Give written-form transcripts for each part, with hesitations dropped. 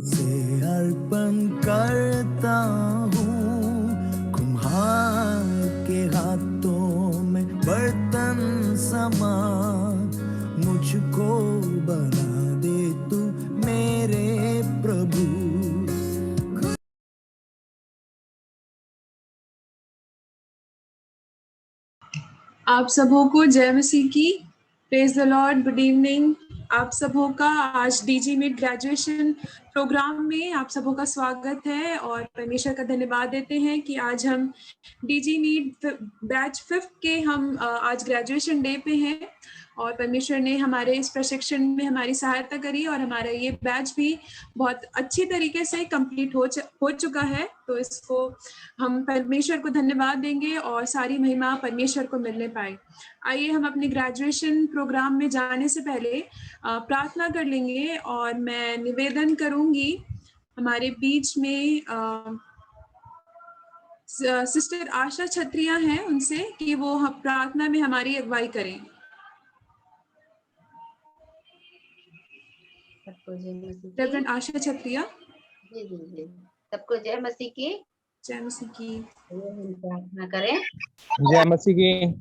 से अर्पण करता हूँ, कुम्हार के हाथों में बर्तन समान मुझको बना दे तू मेरे प्रभु। आप सबों को जय मसीह की। Praise the Lord. Good evening आप सबों का। आज डीजी मीट ग्रेजुएशन प्रोग्राम में आप सबों का स्वागत है और परमेश्वर का धन्यवाद देते हैं कि आज हम डीजी मीट बैच 5 के हम आज ग्रेजुएशन डे पे हैं और परमेश्वर ने हमारे इस प्रशिक्षण में हमारी सहायता करी और हमारा ये बैच भी बहुत अच्छी तरीके से कंप्लीट हो चुका है। तो इसको हम परमेश्वर को धन्यवाद देंगे और सारी महिमा परमेश्वर को मिलने पाए। आइए हम अपने ग्रेजुएशन प्रोग्राम में जाने से पहले प्रार्थना कर लेंगे और मैं निवेदन करूंगी हमारे बीच में सिस्टर आशा छत्रिया हैं उनसे कि वो प्रार्थना में हमारी अगुवाई करें। सबको जय मसीह की। रेवरेंड आशा छत्रिया। जी जी जी, सबको जय मसीह की। जय मसीह की। हम प्रार्थना करें। जय मसीह की।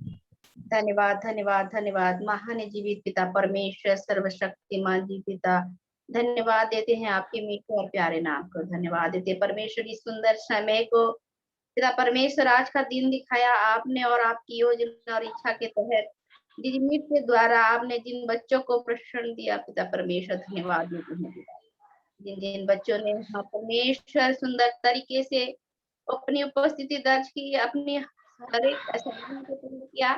धन्यवाद धन्यवाद धन्यवाद महान जीवित पिता परमेश्वर सर्वशक्तिमान जी पिता, धन्यवाद देते हैं आपके मीठे और प्यारे नाम को। धन्यवाद देते हैं परमेश्वर इस सुंदर समय को पिता परमेश्वर, आज का दिन दिखाया आपने और आपकी योजना और इच्छा के तहत डीजी मीट के द्वारा आपने जिन बच्चों को प्रशिक्षण दिया पिता परमेश्वर, धन्यवाद देते हैं पिता। जिन जिन बच्चों ने परमेश्वर सुंदर तरीके से अपनी उपस्थिति दर्ज की, अपनी हर एक असाइनमेंट को पूर्ण किया,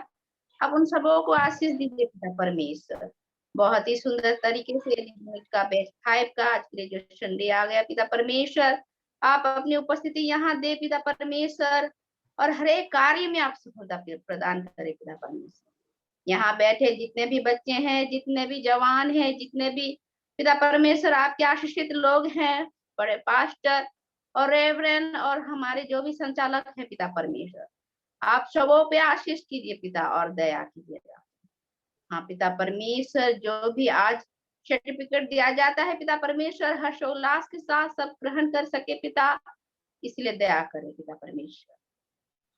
अब उन सबों को आशीष दीजिए पिता परमेश्वर। बहुत ही सुंदर तरीके से का बैच 5 का आज ग्रेजुएशन डे आ गया पिता परमेश्वर, आप अपनी उपस्थिति यहाँ दे पिता परमेश्वर और हर एक कार्य में आप सफलता प्रदान करें पिता परमेश्वर। यहाँ बैठे जितने भी बच्चे हैं, जितने भी जवान हैं, जितने भी पिता परमेश्वर आपके आशीषित लोग हैं, बड़े पास्टर और रेवरेंड और हमारे जो भी संचालक हैं पिता परमेश्वर, आप सबों पे आशीष कीजिए पिता और दया कीजिएगा। हाँ पिता परमेश्वर, जो भी आज सर्टिफिकेट दिया जाता है पिता परमेश्वर, हर्षोल्लास के साथ सब ग्रहण कर सके पिता, इसलिए दया करें पिता परमेश्वर।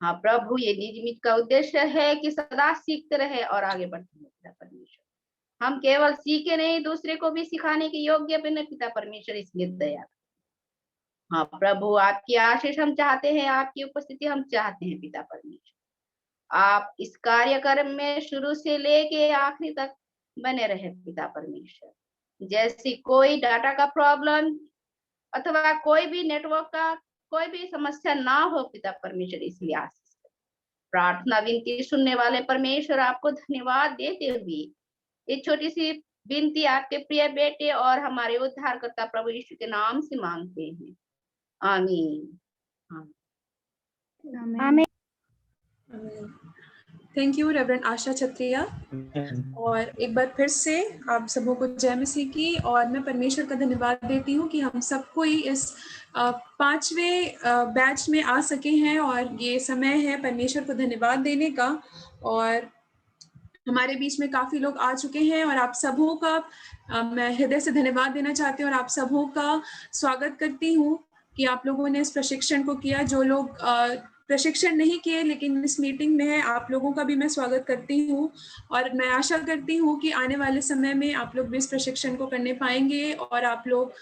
हाँ प्रभु, ये डीजी मीट का उद्देश्य है कि सदा सीखते रहे और आगे बढ़ते रहे पिता परमेश्वर। हम केवल सीखे नहीं, दूसरे को भी सिखाने के योग्य बने पिता परमेश्वर, इसलिए दया। हाँ प्रभु, आपकी आशीष हम चाहते हैं, आपकी उपस्थिति हम चाहते हैं पिता परमेश्वर। आप इस कार्यक्रम में शुरू से लेके आखिरी तक बने रहे पिता परमेश्वर। जैसी कोई डाटा का प्रॉब्लम अथवा कोई भी नेटवर्क का कोई भी समस्या ना हो पिता परमेश्वर, इसलिए आशीष प्रार्थना विनती सुनने वाले परमेश्वर, आपको धन्यवाद देते हुए ये छोटी सी विनती आपके प्रिय बेटे और हमारे उद्धारकर्ता प्रभु यीशु के नाम से मांगते हैं, आमीन। आमीन। थैंक यू रेवरेंड आशा छत्रिया। और एक बार फिर से आप सबों को जय मसीह की। और मैं परमेश्वर का धन्यवाद देती हूँ कि हम सबको ही इस 5वें बैच में आ सके हैं और ये समय है परमेश्वर को धन्यवाद देने का। और हमारे बीच में काफ़ी लोग आ चुके हैं और आप सबों का मैं हृदय से धन्यवाद देना चाहती हूँ और आप सबों का स्वागत करती हूँ कि आप लोगों ने इस प्रशिक्षण को किया। जो लोग प्रशिक्षण नहीं किए लेकिन इस मीटिंग में है, आप लोगों का भी मैं स्वागत करती हूँ और मैं आशा करती हूँ कि आने वाले समय में आप लोग भी इस प्रशिक्षण को करने पाएंगे और आप लोग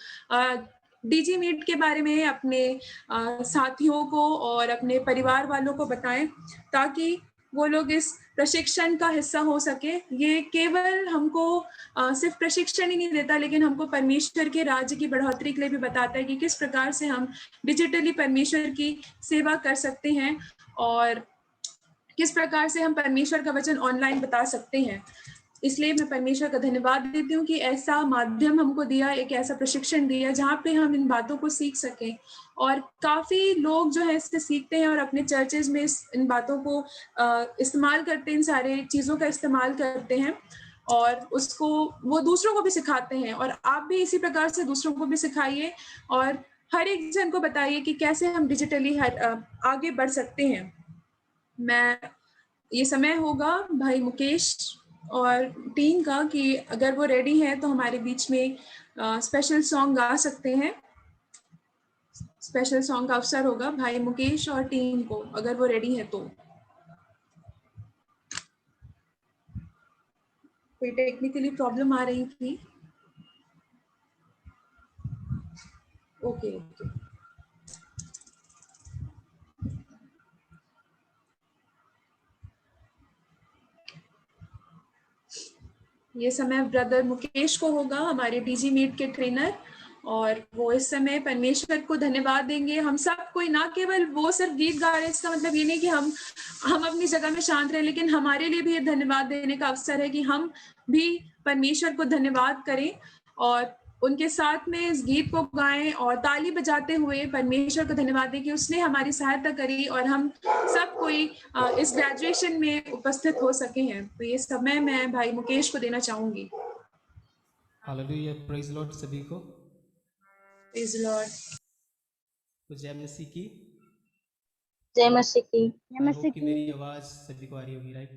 डीजी मीट के बारे में अपने साथियों को और अपने परिवार वालों को बताएं ताकि वो लोग इस प्रशिक्षण का हिस्सा हो सके। ये केवल हमको सिर्फ प्रशिक्षण ही नहीं देता लेकिन हमको परमेश्वर के राज्य की बढ़ोतरी के लिए भी बताता है कि किस प्रकार से हम डिजिटली परमेश्वर की सेवा कर सकते हैं और किस प्रकार से हम परमेश्वर का वचन ऑनलाइन बता सकते हैं। इसलिए मैं परमेश्वर का धन्यवाद देती हूँ कि ऐसा माध्यम हमको दिया, एक ऐसा प्रशिक्षण दिया जहाँ पे हम इन बातों को सीख सकें। और काफ़ी लोग जो है इससे सीखते हैं और अपने चर्चेज में इन बातों को इस्तेमाल करते हैं, इन सारे चीज़ों का इस्तेमाल करते हैं और उसको वो दूसरों को भी सिखाते हैं। और आप भी इसी प्रकार से दूसरों को भी सिखाइए और हर एक जन को बताइए कि कैसे हम डिजिटली आगे बढ़ सकते हैं। मैं ये समय होगा भाई मुकेश और टीम का कि अगर वो रेडी है तो हमारे बीच में स्पेशल सॉन्ग गा सकते हैं। स्पेशल सॉन्ग का अवसर होगा भाई मुकेश और टीम को, अगर वो रेडी है तो। कोई टेक्निकली प्रॉब्लम आ रही थी। Okay okay. ये समय ब्रदर मुकेश को होगा, हमारे डीजी मीट के ट्रेनर, और वो इस समय परमेश्वर को धन्यवाद देंगे। हम सब कोई, ना केवल वो सिर्फ गीत गा रहे हैं, इसका मतलब ये नहीं कि हम अपनी जगह में शांत रहे, लेकिन हमारे लिए भी ये धन्यवाद देने का अवसर है कि हम भी परमेश्वर को धन्यवाद करें और उनके साथ में इस गीत को गाएं और ताली बजाते हुए परमेश्वर को धन्यवाद दें कि उसने हमारी सहायता करी और हम सब कोई इस ग्रेजुएशन में उपस्थित हो सके हैं। तो ये समय मैं भाई मुकेश को देना चाहूंगी। हालेलुया, प्रेज लॉर्ड सभी को। Praise Lord. तो जय मसीह की। जय मसीह की। जय मसीह की। मेरी आवाज सभी को आ रही होगी, राइट?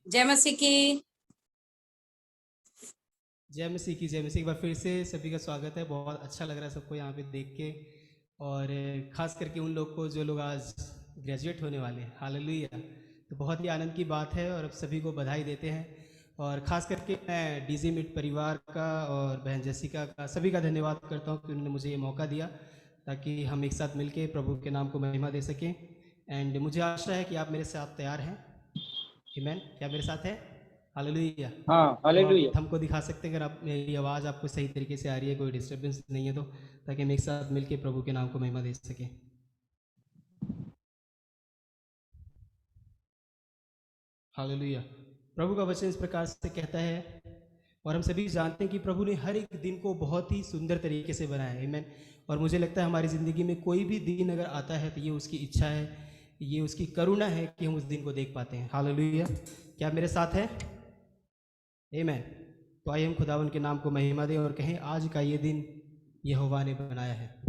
जय मसीह की। जय मसीह की। जय मसीह। एक बार फिर से सभी का स्वागत है। बहुत अच्छा लग रहा है सबको यहाँ पे देख के, और ख़ास करके उन लोग को जो लोग आज ग्रेजुएट होने वाले हैं। हालेलुया। तो बहुत ही आनंद की बात है और अब सभी को बधाई देते हैं। और ख़ास करके मैं डीजी मीट परिवार का और बहन जैसिका का सभी का धन्यवाद करता हूँ कि उन्होंने मुझे ये मौका दिया ताकि हम एक साथ मिलके प्रभु के नाम को महिमा दे सकें। एंड मुझे आशा है कि आप मेरे साथ तैयार हैं। आमीन। क्या मेरे साथ है? हालेलुया। हाँ, हालेलुया। तो हमको दिखा सकते हैं अगर आप, मेरी आवाज़ आपको सही तरीके से आ रही है, कोई डिस्टर्बेंस नहीं है तो, ताकि हम एक साथ मिलके प्रभु के नाम को महिमा दे सकें। हालेलुया। प्रभु का वचन इस प्रकार से कहता है, और हम सभी जानते हैं कि प्रभु ने हर एक दिन को बहुत ही सुंदर तरीके से बनाया है। आमीन। और मुझे लगता है हमारी ज़िंदगी में कोई भी दिन अगर आता है तो ये उसकी इच्छा है, ये उसकी करुणा है कि हम उस दिन को देख पाते हैं। हालेलुया। क्या मेरे साथ है? आमीन। तो आइए हम खुदावन के नाम को महिमा दें और कहें, आज का ये दिन यहोवा ने बनाया है।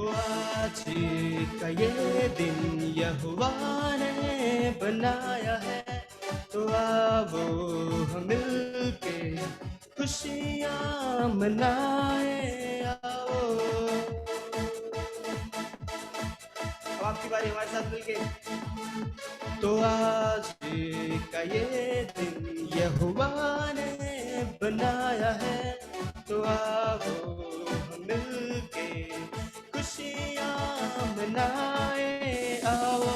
आज का ये दिन यहोवा ने बनाया है, तो आओ हम मिलके खुशियाँ मनाए। आओ, अब आपकी बारी हमारे साथ मिलके। तो आज का ये दिन यहोवा ने बनाया है, तो आओ हम मिलके खुशियाँ मनाए। आओ,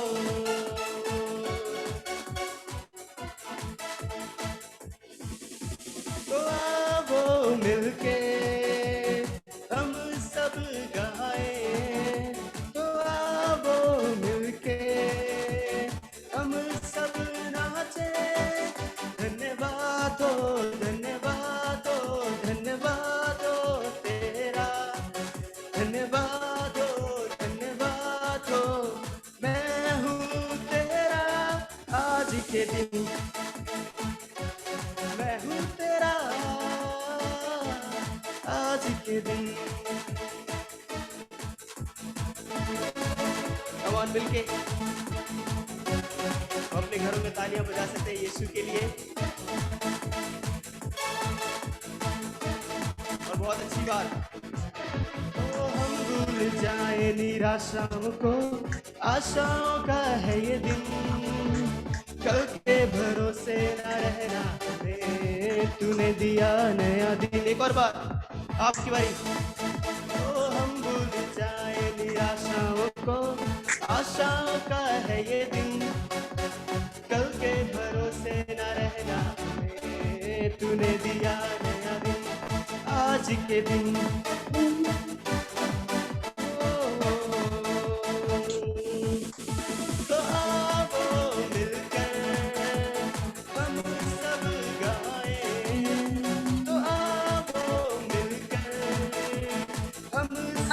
तो आओ मिलके हम सब गाए। तो आओ मिलके हम सब नाचे। धन्यवाद हो, धन्यवाद हो, धन्यवाद हो तेरा। धन्यवाद हो, धन्यवाद हो, मैं हूँ तेरा। आज के दिन मैं हूँ तेरा, आज के दिन। भगवान मिलके हम अपने घरों में तालियां बजा सकते हैं यीशु के लिए। और बहुत अच्छी बात, तो हम भूल जाए निराशाओं को, आशाओं का है ये दिन। कल के भरोसे न रहना, तूने दिया नया दिन। एक और बार, आपकी बारी। तो हम भूल जाए निराशाओं को, आशाओं का है ये दिन। कल के भरोसे न रहना, तूने दिया नया दिन। आज के दिन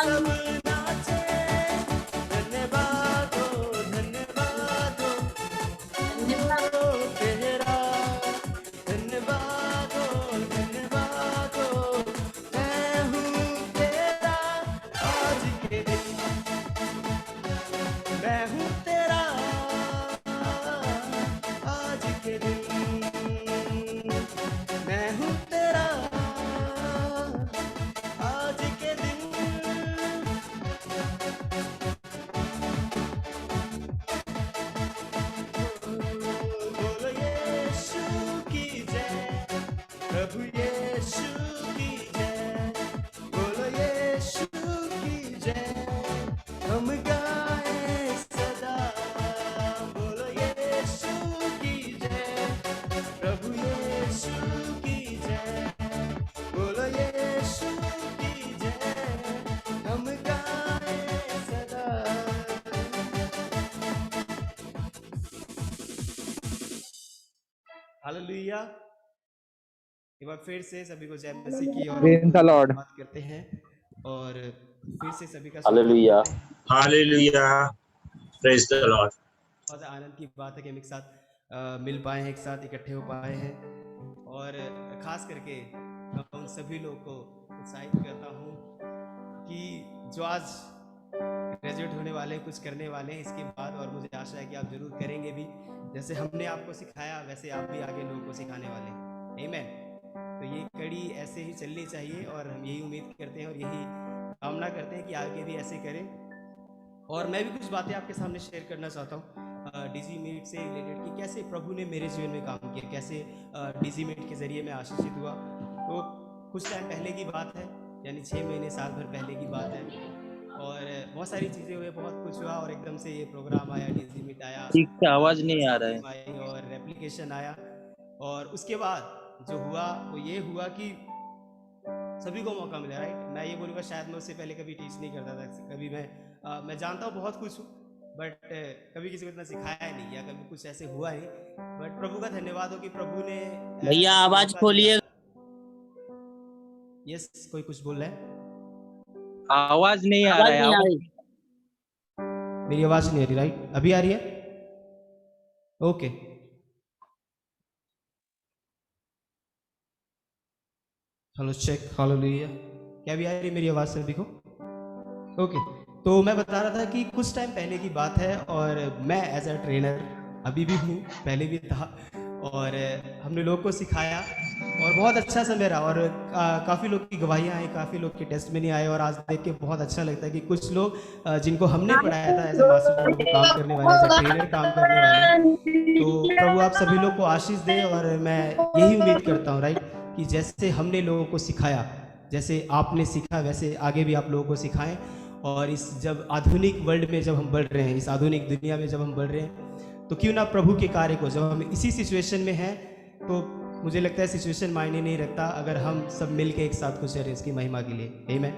सब नाचे धन्यवाद हो धन्यवाद हो तेरा धन्यवाद हो मैं हूँ तेरा आज के दिन मैं हूँ तेरा आज के दिन मैं हूँ तेरा आज के दिन बोलो यीशु की जय प्रभु यीशु की जय बोलो यीशु की जय हम गाए सदा बोलो यीशु की जय प्रभु यीशु की जय बोलो यीशु की जय हम गाए सदा हालेलुया। एक बार फिर से सभी को जय मसीह की और Praise the Lord. बात करते हैं और फिर से सभी का हालेलुया। स्वागत करते हैं। हालेलुया। Praise the Lord. बहुत आनंद की बात है कि हम एक साथ मिल पाए हैं, एक साथ इकट्ठे हो पाए हैं और खास करके मैं उन सभी लोगों को उत्साहित करता हूँ कि जो आज ग्रेजुएट होने वाले हैं, कुछ करने वाले हैं इसके बाद, और मुझे आशा है कि आप जरूर करेंगे भी। जैसे हमने आपको सिखाया वैसे आप भी आगे लोगों को सिखाने वाले हैं। आमीन। तो ये कड़ी ऐसे ही चलनी चाहिए और हम यही उम्मीद करते हैं और यही कामना करते हैं कि आगे भी ऐसे करें। और मैं भी कुछ बातें आपके सामने शेयर करना चाहता हूँ डीजी मीट से रिलेटेड कि कैसे प्रभु ने मेरे जीवन में काम किया, कैसे डीजी मीट के ज़रिए मैं आशीषित हुआ। तो कुछ टाइम पहले की बात है, यानी 6 महीने साल भर पहले की बात है और बहुत सारी चीज़ें हुई, बहुत कुछ हुआ और एकदम से ये प्रोग्राम आया, डीजी मीट आया, ठीक से आवाज नहीं आ रहा है। आई और एप्लीकेशन आया। और उसके बाद जो हुआ वो ये हुआ कि सभी को मौका मिला, राइट। मैं ये बोलूँगा शायद मैं उससे पहले कभी टीच नहीं करता था, कभी मैं जानता हूँ बहुत कुछ हूँ बट कभी किसी को इतना सिखाया नहीं या कभी कुछ ऐसे हुआ नहीं। बट प्रभु का धन्यवाद हो कि प्रभु ने भैया आवाज खोलिए। यस, कोई कुछ बोल रहा है? आवाज नहीं आ रहा है। मेरी आवाज नहीं आ रही, राइट? अभी आ रही है? ओके। Hello check, hallelujah. क्या भी आ रही है मेरी आवाज सभी को? ओके। तो मैं बता रहा था कि कुछ टाइम पहले की बात है और मैं एज अ ट्रेनर अभी भी हूँ, पहले भी था, और हमने लोगों को सिखाया और बहुत अच्छा समय रहा और काफ़ी लोग की गवाहियाँ आई, काफ़ी लोग के टेस्टमनी आए और आज देख के बहुत अच्छा लगता है कि कुछ लोग जिनको हमने पढ़ाया था एज अ मास्टर काम करने वाले, एज अ ट्रेनर काम करने वाले, तो प्रभु आप सभी लोग को आशीष दे। और मैं यही उम्मीद करता हूँ, राइट, कि जैसे हमने लोगों को सिखाया, जैसे आपने सीखा, वैसे आगे भी आप लोगों को सिखाएं। और इस जब आधुनिक वर्ल्ड में जब हम बढ़ रहे हैं, इस आधुनिक दुनिया में जब हम बढ़ रहे हैं, तो क्यों ना प्रभु के कार्य को, जब हम इसी सिचुएशन में हैं, तो मुझे लगता है सिचुएशन मायने नहीं रखता अगर हम सब मिल के एक साथ कुछ करें इसकी महिमा के लिए। आमीन।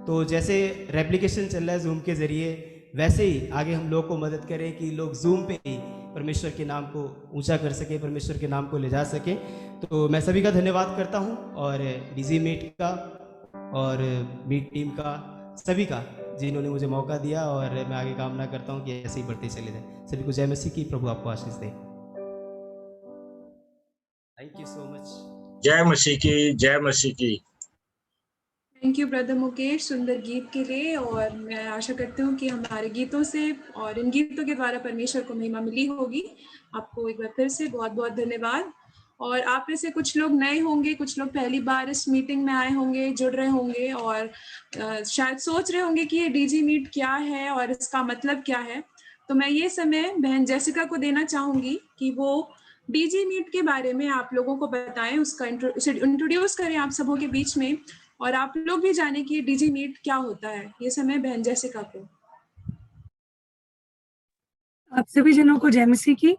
तो जैसे रेप्लिकेशन चल रहा है जूम के ज़रिए, वैसे ही आगे हम लोग को मदद करें कि लोग जूम पे ही परमेश्वर के नाम को ऊंचा कर सके, परमेश्वर के नाम को ले जा सके। तो मैं सभी का धन्यवाद करता हूं और डीजी मीट का और मीट टीम का, सभी का जिन्होंने मुझे मौका दिया, और मैं आगे कामना करता हूं कि ऐसे ही बढ़ते चले जाए। सभी को जय मसीह की। प्रभु आपको आशीष दे। Thank you so much. जय मसीह की, जय मसीह की। थैंक यू ब्रदर मुकेश सुंदर गीत के लिए, और मैं आशा करती हूँ कि हमारे गीतों से और इन गीतों के द्वारा परमेश्वर को महिमा मिली होगी। आपको एक बार फिर से बहुत बहुत धन्यवाद। और आप में से कुछ लोग नए होंगे, कुछ लोग पहली बार इस मीटिंग में आए होंगे, जुड़ रहे होंगे और शायद सोच रहे होंगे कि ये डीजी मीट क्या है और इसका मतलब क्या है। तो मैं ये समय बहन जेसिका को देना चाहूँगी कि वो डीजी मीट के बारे में आप लोगों को बताएं, उसका इंट्रोड्यूस करें आप सबों के बीच में, और आप लोग भी जाने कि डीजी मीट क्या होता है। ये समय बहन जेसिका को। आप सभी जनों को जय मसीह की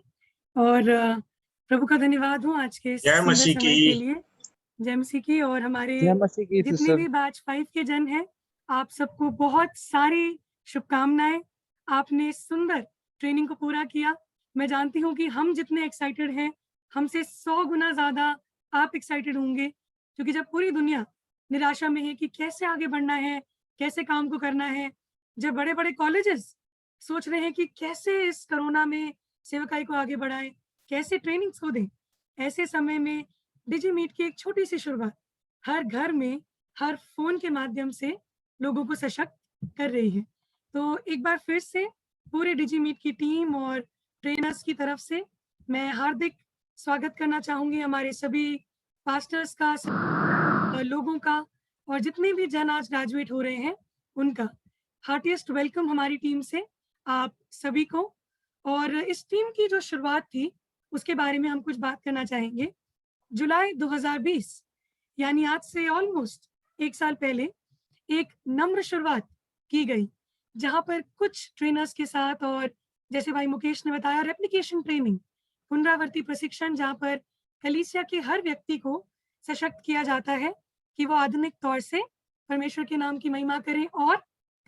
और प्रभु का धन्यवाद हो आज के जय सुंदर मसीह समय की। के लिए। जय मसीह की। और हमारे जय मसीह की जितने सिस्टर। भी बैच 5 के जन हैं, आप सबको बहुत सारी शुभकामनाएं। आपने सुंदर ट्रेनिंग को पूरा किया। मैं जानती हूँ कि हम जितने एक्साइटेड हैं, हमसे 100 गुना ज्यादा आप एक्साइटेड होंगे, क्योंकि जब पूरी दुनिया निराशा में है कि कैसे आगे बढ़ना है, कैसे काम को करना है, जब बड़े बड़े कॉलेजेस सोच रहे हैं कि कैसे इस कोरोना में सेवकाई को आगे बढ़ाएं, कैसे ट्रेनिंग्स को दें, ऐसे समय में डिजी मीट की एक छोटी सी शुरुआत हर घर में हर फोन के माध्यम से लोगों को सशक्त कर रही है। तो एक बार फिर से पूरे डिजी मीट की टीम और ट्रेनर्स की तरफ से मैं हार्दिक स्वागत करना चाहूंगी हमारे सभी पास्टर्स का, लोगों का, और जितने भी जन आज ग्रेजुएट हो रहे हैं उनका हार्टिएस्ट वेलकम हमारी टीम से आप सभी को। और इस टीम की जो शुरुआत थी उसके बारे में हम कुछ बात करना चाहेंगे। जुलाई 2020 यानी आज से ऑलमोस्ट 1 साल पहले एक नम्र शुरुआत की गई, जहां पर कुछ ट्रेनर्स के साथ, और जैसे भाई मुकेश ने बताया, रेप्लिकेशन ट्रेनिंग, पुनरावर्ती प्रशिक्षण, जहां पर कलीसिया के हर व्यक्ति को सशक्त किया जाता है कि वो आधुनिक तौर से परमेश्वर के नाम की महिमा करें और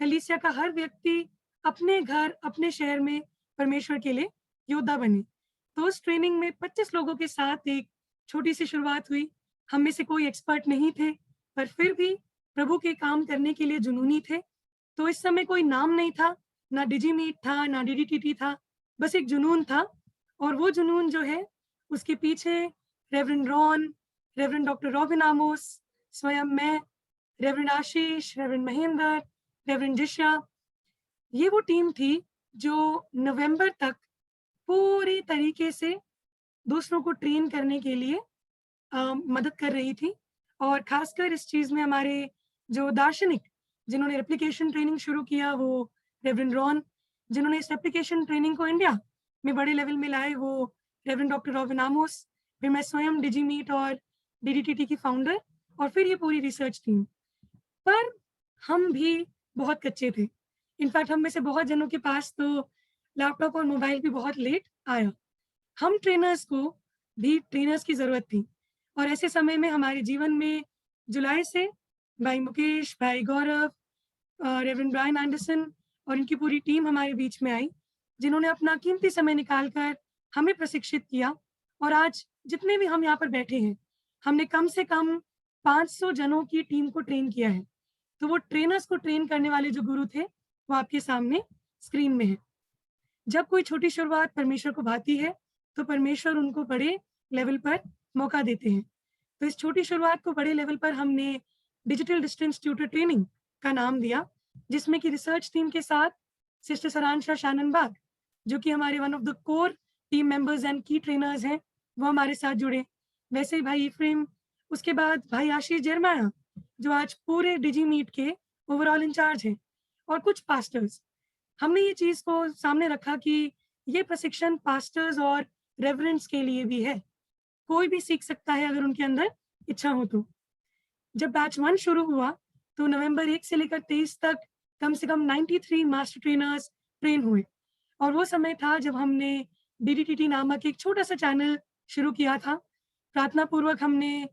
कलीसिया का हर व्यक्ति अपने घर अपने शहर में परमेश्वर के लिए योद्धा बने। तो उस ट्रेनिंग में 25 लोगों के साथ एक छोटी सी शुरुआत हुई। हम में से कोई एक्सपर्ट नहीं थे, पर फिर भी प्रभु के काम करने के लिए जुनूनी थे। तो इस समय कोई नाम नहीं था, ना डिजी मीट था, ना डीडीटीटी था, बस एक जुनून था। और वो जुनून जो है उसके पीछे reverend Ron, reverend doctor Robin Amos, स्वयं मैं, reverend Ashish, reverend Mahendra, reverend Jisha, ये वो टीम थी जो नवंबर तक पूरी तरीके से दूसरों को ट्रेन करने के लिए मदद कर रही थी। और खासकर इस चीज में हमारे जो दार्शनिक जिन्होंने रेप्लिकेशन ट्रेनिंग शुरू किया वो रेवरेंड रॉन, जिन्होंने इस रेप्लिकेशन ट्रेनिंग को इंडिया में बड़े लेवल में लाए वो रेवरेंड डॉक्टर रॉबिन आमोस, फिर मैं स्वयं डिजी मीट और डीडीटीटी की फाउंडर, और फिर ये पूरी रिसर्च टीम। पर हम भी बहुत कच्चे थे। इनफैक्ट हम में से बहुत जनों के पास तो लैपटॉप और मोबाइल भी बहुत लेट आया। हम ट्रेनर्स को भी ट्रेनर्स की जरूरत थी। और ऐसे समय में हमारे जीवन में जुलाई से भाई मुकेश, भाई गौरव, रेवरेंड ब्रायन एंडरसन और इनकी पूरी टीम हमारे बीच में आई, जिन्होंने अपना कीमती समय निकालकर हमें प्रशिक्षित किया। और आज जितने भी हम यहाँ पर बैठे हैं, हमने कम से कम 500 जनों की टीम को ट्रेन किया है। तो वो ट्रेनर्स को ट्रेन करने वाले जो गुरु थे वो आपके सामने स्क्रीन में है। जब कोई छोटी शुरुआत परमेश्वर को भाती है तो परमेश्वर उनको बड़े लेवल पर मौका देते हैं। तो इस छोटी शुरुआत को बड़े लेवल पर हमने डिजिटल डिस्टेंस ट्यूटर ट्रेनिंग का नाम दिया, जिसमें कि रिसर्च टीम के साथ सिस्टर सरांशा शाननबाग, जो कि हमारे one of the core team members and की ट्रेनर्स हैं, वो हमारे साथ जुड़े। वैसे ही भाई इफ्रेम, उसके बाद भाई आशीष जरमाया जो आज पूरे डिजी मीट के ओवरऑल इंचार्ज हैं, और कुछ पास्टर्स। हमने ये चीज को सामने रखा कि ये प्रशिक्षण पास्टर्स और रेवरेंड्स के लिए भी है, कोई भी सीख सकता है अगर उनके अंदर इच्छा हो तो। जब बैच 1 शुरू हुआ तो नवंबर 1 से लेकर 23 तक कम से कम 93 मास्टर ट्रेनर्स ट्रेन हुए। और वो समय था जब हमने डीडीटीटी नामक एक छोटा सा चैनल शुरू किया था। प्रार्थना पूर्वक हमने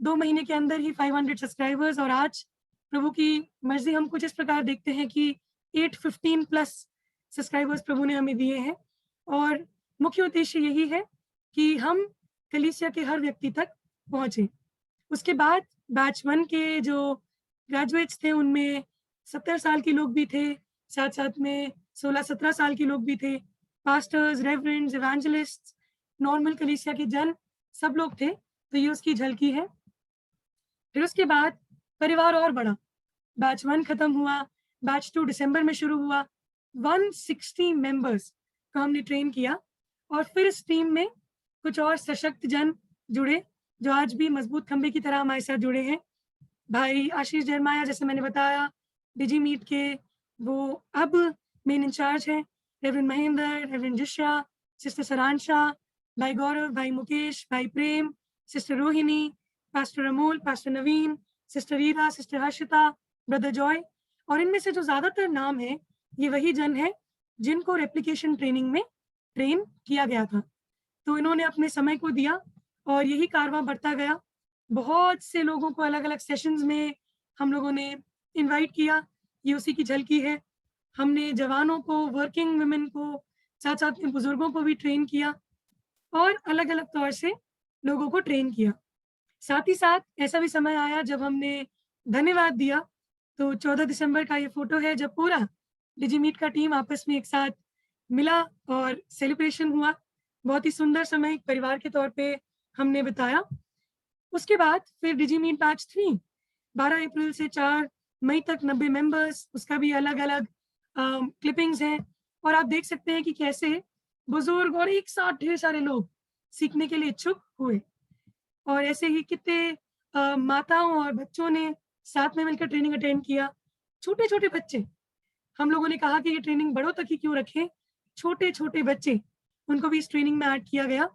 2 महीने के अंदर ही 500 सब्सक्राइबर्स, और आज प्रभु की मर्जी हम कुछ इस प्रकार देखते हैं कि 815 प्लस सब्सक्राइबर्स प्रभु ने हमें दिए हैं। और मुख्य उद्देश्य यही है कि हम कलीसिया के हर व्यक्ति तक पहुंचे। उसके बाद बैच 1 के जो ग्रेजुएट्स थे उनमें 70 साल के लोग भी थे, साथ साथ में 16-17 साल के लोग भी थे, पास्टर्स, रेवरेंड्स, इवेंजलिस्ट, नॉर्मल कलीसिया के जन, सब लोग थे। तो ये उसकी झलकी है। फिर उसके बाद परिवार और बढ़ा। बैच 1 खत्म हुआ, बैच 2 दिसंबर में शुरू हुआ। 160 मेंबर्स को हमने ट्रेन किया, और फिर इस टीम में कुछ और सशक्त जन जुड़े जो आज भी मजबूत खंबे की तरह हमारे साथ जुड़े हैं। भाई आशीष जरमाया, जैसे मैंने बताया, डिजी मीट के वो अब मेन इंचार्ज हैं। Reverend Mahendra, reverend Jisha, sister Saransha, भाई गौरव, भाई मुकेश, भाई Prem, sister Rohini, pastor Amol, pastor Naveen, sister Ira, sister Harshita, brother Joy. और इनमें से जो ज्यादातर नाम है ये वही जन है जिनको रेप्लिकेशन ट्रेनिंग में ट्रेन किया गया था। तो इन्होंने अपने समय को दिया और यही कारवां बढ़ता गया। बहुत से लोगों को अलग अलग सेशंस में हम लोगों ने इनवाइट किया, ये उसी की झलकी है। हमने जवानों को, वर्किंग वुमेन को, साथ साथ में बुजुर्गों को भी ट्रेन किया और अलग अलग तौर से लोगों को ट्रेन किया। साथ ही साथ ऐसा भी समय आया जब हमने धन्यवाद दिया। तो 14 दिसंबर का ये फोटो है जब पूरा डिजीमीट का टीम आपस में एक साथ मिला और सेलिब्रेशन हुआ। बहुत ही सुंदर समय एक परिवार के तौर पे हमने बिताया। उसके बाद फिर डिजीमीट बैच 3 12 अप्रैल से 4 मई तक 90 मेंबर्स, उसका भी अलग अलग क्लिपिंग्स हैं और आप देख सकते हैं कि कैसे बुजुर्ग और एक साथ ढेर सारे लोग सीखने के लिए इच्छुक हुए और ऐसे ही कितने माताओं और बच्चों ने साथ में मिलकर ट्रेनिंग अटेंड किया। छोटे छोटे बच्चे, हम लोगों ने कहा कि ये ट्रेनिंग बड़ों तक ही क्यों रखें, छोटे छोटे बच्चे उनको भी इस ट्रेनिंग में ऐड किया गया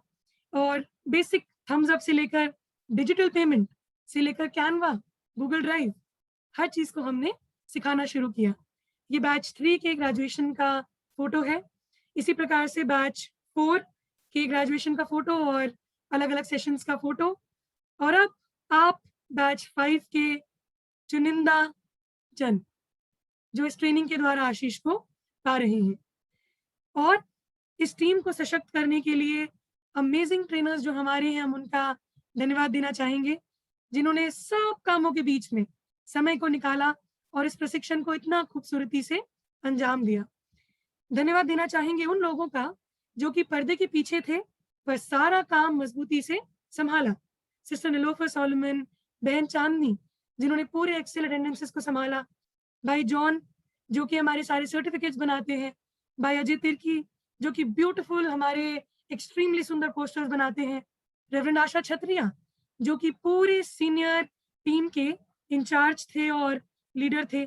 और बेसिक थम्स अप से लेकर डिजिटल पेमेंट से लेकर कैनवा, गूगल ड्राइव, हर चीज को हमने सिखाना शुरू किया। ये बैच 3 के ग्रेजुएशन का फोटो है। इसी प्रकार से बैच 4 के ग्रेजुएशन का फोटो और अलग अलग सेशंस का फोटो। और अब आप बैच 5 के चुनिंदा जन जो इस ट्रेनिंग के द्वारा आशीष को पा रहे हैं और इस टीम को सशक्त करने के लिए अमेजिंग ट्रेनर्स जो हमारे हैं, हम उनका धन्यवाद देना चाहेंगे, जिन्होंने सब कामों के बीच में समय को निकाला और इस प्रशिक्षण को इतना खूबसूरती से अंजाम दिया। धन्यवाद देना चाहेंगे उन लोगों का जो कि पर्दे के पीछे थे पर सारा काम मजबूती से संभाला। सिस्टर निलोफर सोलोमन, बहन चांदनी जिन्होंने पूरे एक्सेल अटेंडेंसेस को संभाला, भाई जॉन जो कि हमारे सारे सर्टिफिकेट्स बनाते हैं, भाई अजय तिर्की जो कि ब्यूटीफुल हमारे एक्सट्रीमली सुंदर पोस्टर्स बनाते हैं, रेवरेंड आशा छत्रिया जो कि पूरे सीनियर टीम के इंचार्ज थे और लीडर थे।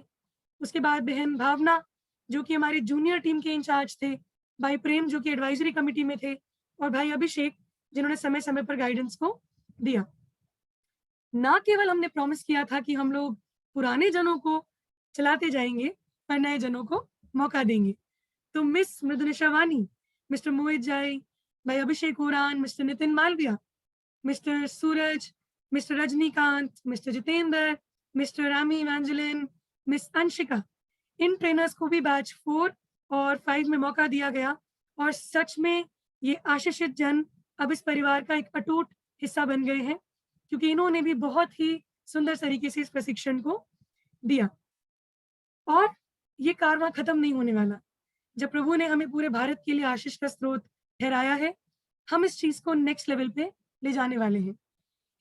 उसके बाद बहन भावना जो कि हमारे जूनियर टीम के इंचार्ज थे, भाई प्रेम जो कि एडवाइजरी कमेटी में थे और भाई अभिषेक जिन्होंने समय समय पर गाइडेंस को दिया। ना केवल हमने प्रॉमिस किया था कि हम लोग पुराने जनों को चलाते जाएंगे पर नए जनों को मौका देंगे, तो मिस मृदुनिशा वानी, मिस्टर मोहित जाई, भाई Abhishek Uran, mister Nitin Malviya, mister Suraj, mister Rajinikanth, mister Jitendra, mister Rami Evangeline, miss Anshika, इन ट्रेनर्स को भी बैच 4 और 5 में मौका दिया गया और सच में ये आशीषित जन अब इस परिवार का एक अटूट हिस्सा बन गए हैं क्योंकि इन्होंने भी बहुत ही सुंदर तरीके से इस प्रशिक्षण को दिया। और ये कारवां खत्म नहीं होने वाला। जब प्रभु ने हमें पूरे भारत के लिए आशीष का स्रोत ठहराया है, हम इस चीज को नेक्स्ट लेवल पे ले जाने वाले हैं।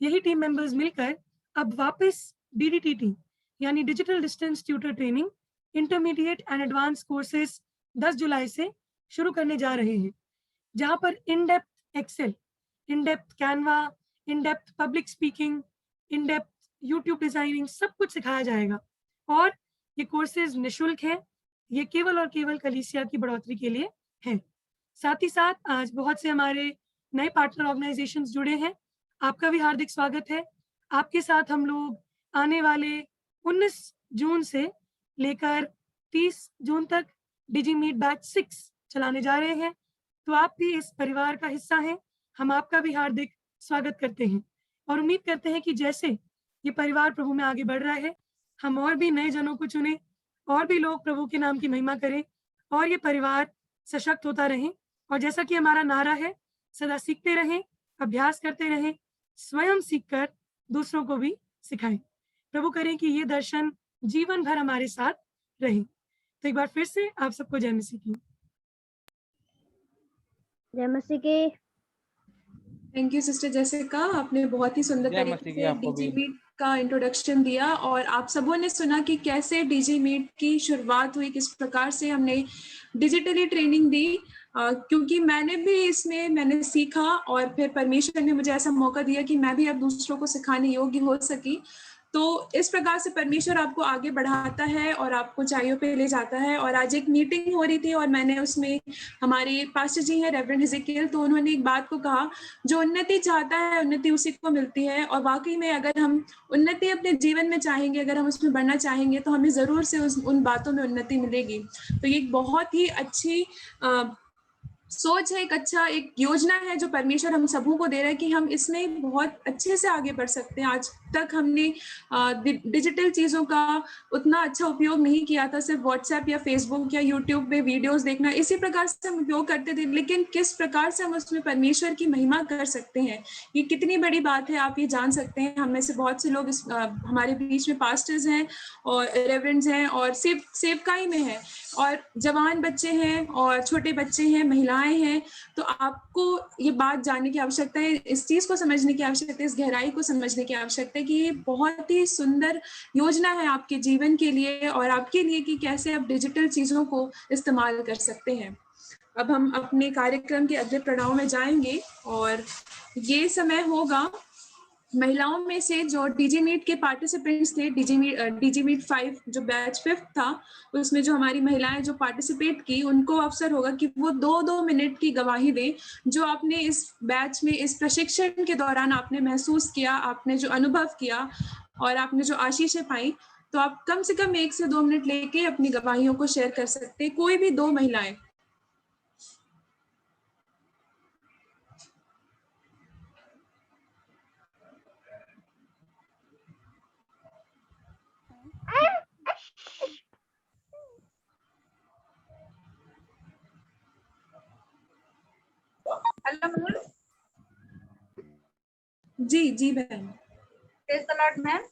यही टीम मेंबर्स मिलकर अब वापस DDTT यानी digital distance tutor training intermediate and advance courses 10 जुलाई से शुरू करने जा रहे हैं, जहां पर in depth Excel, in depth Canva, in depth public speaking, in depth YouTube designing सब कुछ सिखाया जाएगा। और ये कोर्सेज निःशुल्क हैं, ये केवल और केवल कलीसिया की बढ़ोतरी के लिए हैं। साथ ही साथ आज बहुत से हमारे नए पार्टनर ऑर्गेनाइजेशंस जुड़े हैं, आपका भी हार्दिक स्वागत है। आपके साथ हम लोग आने वाले 19 जून से लेकर 30 जून तक डिजीमीट बैच 6 चलाने जा रहे हैं, तो आप भी इस परिवार का हिस्सा हैं। हम आपका भी हार्दिक स्वागत करते हैं और उम्मीद करते हैं कि जैसे ये परिवार प्रभु में आगे बढ़ रहा है, हम और भी नए जनों को चुने और भी लोग प्रभु के नाम की महिमा करें और ये परिवार सशक्त होता रहे। और जैसा कि हमारा नारा है, सदा सीखते रहें, अभ्यास करते रहें, स्वयं सीखकर दूसरों को भी सिखाएं। प्रभु करें कि ये दर्शन जीवन भर हमारे साथ रहे। तो एक बार फिर से आप सबको जय मसीह की। जय मसीह की। थैंक यू सिस्टर जेसिका, आपने बहुत ही सुंदर तरीके से डिजीमीट का इंट्रोडक्शन दिया और आप सबों ने सुना कि कैसे डिजीमीट की शुरुआत हुई, किस प्रकार से हमने डिजिटली ट्रेनिंग दी। क्योंकि मैंने सीखा और फिर परमेश्वर ने मुझे ऐसा मौका दिया कि मैं भी अब दूसरों को सिखाने योग्य हो सकी। तो इस प्रकार से परमेश्वर आपको आगे बढ़ाता है और आपको ऊंचाइयों पे ले जाता है। और आज एक मीटिंग हो रही थी और मैंने उसमें, हमारे पास्टर जी हैं रेवरेंड हिजकियल, तो उन्होंने एक बात को कहा, जो उन्नति चाहता है उन्नति उसी को मिलती है। और वाकई में अगर हम उन्नति अपने जीवन में चाहेंगे, अगर हम उसमें बढ़ना चाहेंगे, तो हमें जरूर से उन बातों में उन्नति मिलेगी। तो ये एक बहुत ही अच्छी सोच है, एक योजना है जो परमेश्वर हम सबों को दे रहा है कि हम इसमें बहुत अच्छे से आगे बढ़ सकते हैं। आज तक हमने डिजिटल चीज़ों का उतना अच्छा उपयोग नहीं किया था, सिर्फ व्हाट्सएप या फेसबुक या यूट्यूब पे वीडियोस देखना, इसी प्रकार से हम उपयोग करते थे। लेकिन किस प्रकार से हम उसमें परमेश्वर की महिमा कर सकते हैं, ये कितनी बड़ी बात है, आप ये जान सकते हैं। हम में से बहुत से लोग हमारे बीच में पास्टर्स हैं और रेवरेंड्स हैं और सेवकाई में हैं, और जवान बच्चे हैं और छोटे बच्चे हैं, महिलाएं हैं। तो आपको ये बात जानने की आवश्यकता है, इस चीज़ को समझने की आवश्यकता है, इस गहराई को समझने की आवश्यकता है कि ये बहुत ही सुंदर योजना है आपके जीवन के लिए और आपके लिए कि कैसे आप डिजिटल चीज़ों को इस्तेमाल कर सकते हैं। अब हम अपने कार्यक्रम के अगले पड़ाव में जाएंगे और ये समय होगा महिलाओं में से जो डीजी मीट के पार्टिसिपेंट्स थे, डीजी मीट 5 जो बैच 5 था, उसमें जो हमारी महिलाएं जो पार्टिसिपेट की, उनको अवसर होगा कि वो 2-2 मिनट की गवाही दें, जो आपने इस बैच में, इस प्रशिक्षण के दौरान आपने महसूस किया, आपने जो अनुभव किया और आपने जो आशीषें पाई। तो आप कम से कम 1 से 2 मिनट लेके अपनी गवाहियों को शेयर कर सकते हैं, कोई भी 2 महिलाएं। हेलो मनोज। जी बहन। Praise the Lord ma'am.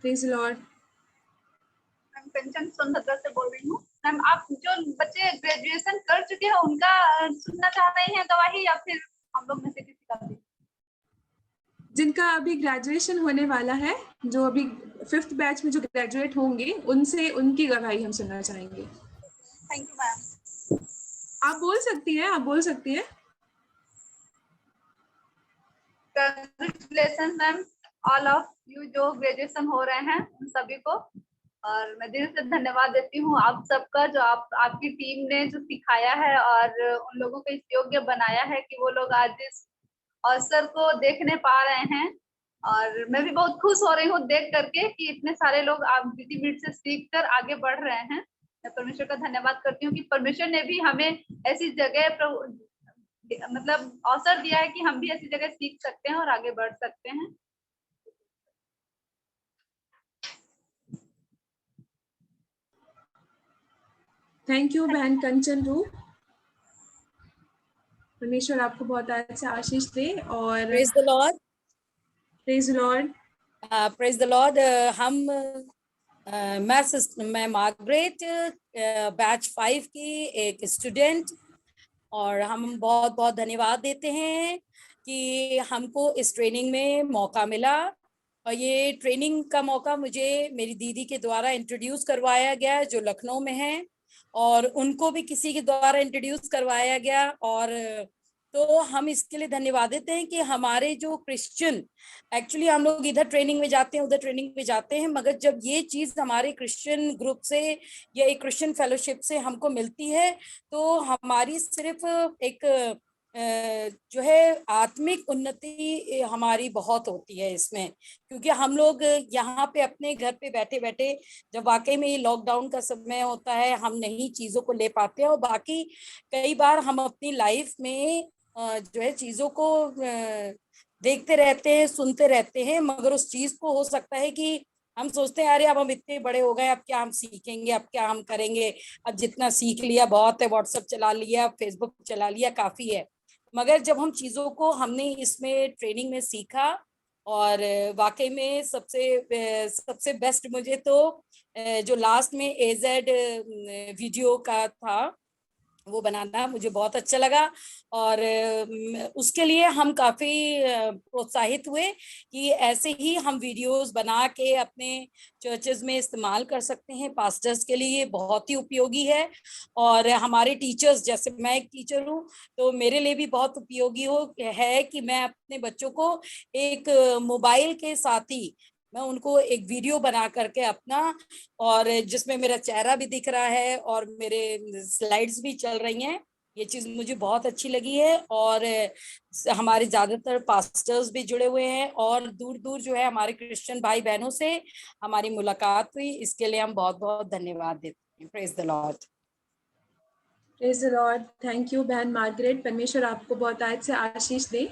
Praise the Lord. मैं कंचन सोनभद्र से बोल रही हूँ। मैम, आप जो बच्चे ग्रेजुएशन कर चुके हैं उनका सुनना चाह रही हैं गवाही, या फिर हम लोग में से किसी का भी? जिनका अभी ग्रेजुएशन होने वाला है, जो अभी 5th बैच में जो ग्रेजुएट होंगे, उनसे उनकी गवाही हम सुनना चाहेंगे। Thank you ma'am. आप बोल सकती हैं, आप बोल सकती हैं। Congratulation ma'am, all of you जो ग्रेजुएशन हो रहे हैं उन सभी को। और मैं दिल से धन्यवाद देती हूँ आप सबका, जो आपकी टीम ने जो सिखाया है और उन लोगों को इस योग्य बनाया है कि वो लोग आज इस अवसर को देखने पा रहे हैं। और मैं भी बहुत खुश हो रही हूँ देख करके कि इतने सारे लोग आप डीजी मीट से सीख कर आगे बढ़ रहे हैं। मैं परमेश्वर का धन्यवाद करती हूँ कि परमेश्वर ने भी हमें ऐसी जगह मतलब अवसर दिया है कि हम भी ऐसी जगह सीख सकते हैं और आगे बढ़ सकते हैं। थैंक यू बहन कंचन रू। परमेश्वर आपको बहुत अच्छा आशीष दे। और praise the Lord. Praise Lord. Praise the Lord. मैं मार्गरेट, बैच 5 की एक स्टूडेंट, और हम बहुत बहुत धन्यवाद देते हैं कि हमको इस ट्रेनिंग में मौका मिला। और ये ट्रेनिंग का मौका मुझे मेरी दीदी के द्वारा इंट्रोड्यूस करवाया गया, जो लखनऊ में है, और उनको भी किसी के द्वारा इंट्रोड्यूस करवाया गया। और तो हम इसके लिए धन्यवाद देते हैं कि हमारे जो क्रिश्चियन, एक्चुअली हम लोग इधर ट्रेनिंग में जाते हैं, उधर ट्रेनिंग में जाते हैं, मगर जब ये चीज हमारे क्रिश्चियन ग्रुप से या एक क्रिश्चियन फेलोशिप से हमको मिलती है, तो हमारी सिर्फ एक जो है आत्मिक उन्नति हमारी बहुत होती है इसमें। क्योंकि हम लोग यहाँ पे अपने घर पे बैठे बैठे, जब वाकई में ये लॉकडाउन का समय होता है, हम नई चीजों को ले पाते हैं, और बाकी कई बार हम अपनी लाइफ में जो है चीजों को देखते रहते हैं, सुनते रहते हैं, मगर उस चीज को हो सकता है कि हम सोचते हैं अरे अब हम इतने बड़े हो गए, अब क्या हम सीखेंगे, अब क्या हम करेंगे, अब जितना सीख लिया बहुत है, व्हाट्सएप चला लिया, फेसबुक चला लिया, काफी है। मगर जब हम चीजों को हमने इसमें ट्रेनिंग में सीखा, और वाकई में सबसे बेस्ट मुझे तो जो लास्ट में एजेड वीडियो का था वो बनाना मुझे बहुत अच्छा लगा। और उसके लिए हम काफी प्रोत्साहित हुए कि ऐसे ही हम वीडियोस बना के अपने चर्चेस में इस्तेमाल कर सकते हैं। पास्टर्स के लिए बहुत ही उपयोगी है, और हमारे टीचर्स, जैसे मैं एक टीचर हूँ, तो मेरे लिए भी बहुत उपयोगी है कि मैं अपने बच्चों को एक मोबाइल के साथ ही मैं उनको एक वीडियो बना करके अपना, और जिसमें मेरा चेहरा भी दिख रहा है और मेरे स्लाइड्स भी चल रही हैं, ये चीज मुझे बहुत अच्छी लगी है। और हमारे ज्यादातर पास्टर्स भी जुड़े हुए हैं, और दूर दूर जो है हमारे क्रिश्चियन भाई बहनों से हमारी मुलाकात हुई, इसके लिए हम बहुत बहुत धन्यवाद देते हैं। Praise the Lord. Praise the Lord. Thank you बहन मार्गरेट। परमेश्वर आपको बहुत आज से आशीष दे।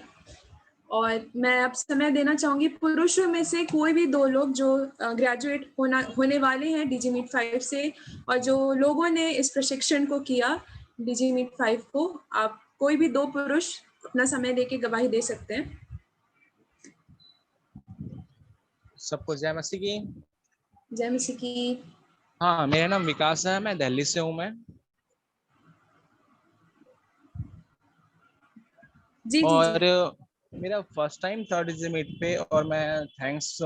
और मैं अब समय देना चाहूंगी पुरुषों में से कोई भी 2 लोग जो ग्रेजुएट होने वाले हैं डीजी मीट 5 से, और जो लोगों ने इस प्रशिक्षण को किया डीजी मीट 5 को, आप कोई भी 2 पुरुष अपना समय देके गवाही दे सकते हैं। सबको जय मसीह की। जय मसीह की। हाँ, मेरा नाम विकास है, मैं दिल्ली से हूँ। मैं जी और जी। मेरा फर्स्ट टाइम था डीजी मीट पे, और मैं थैंक्स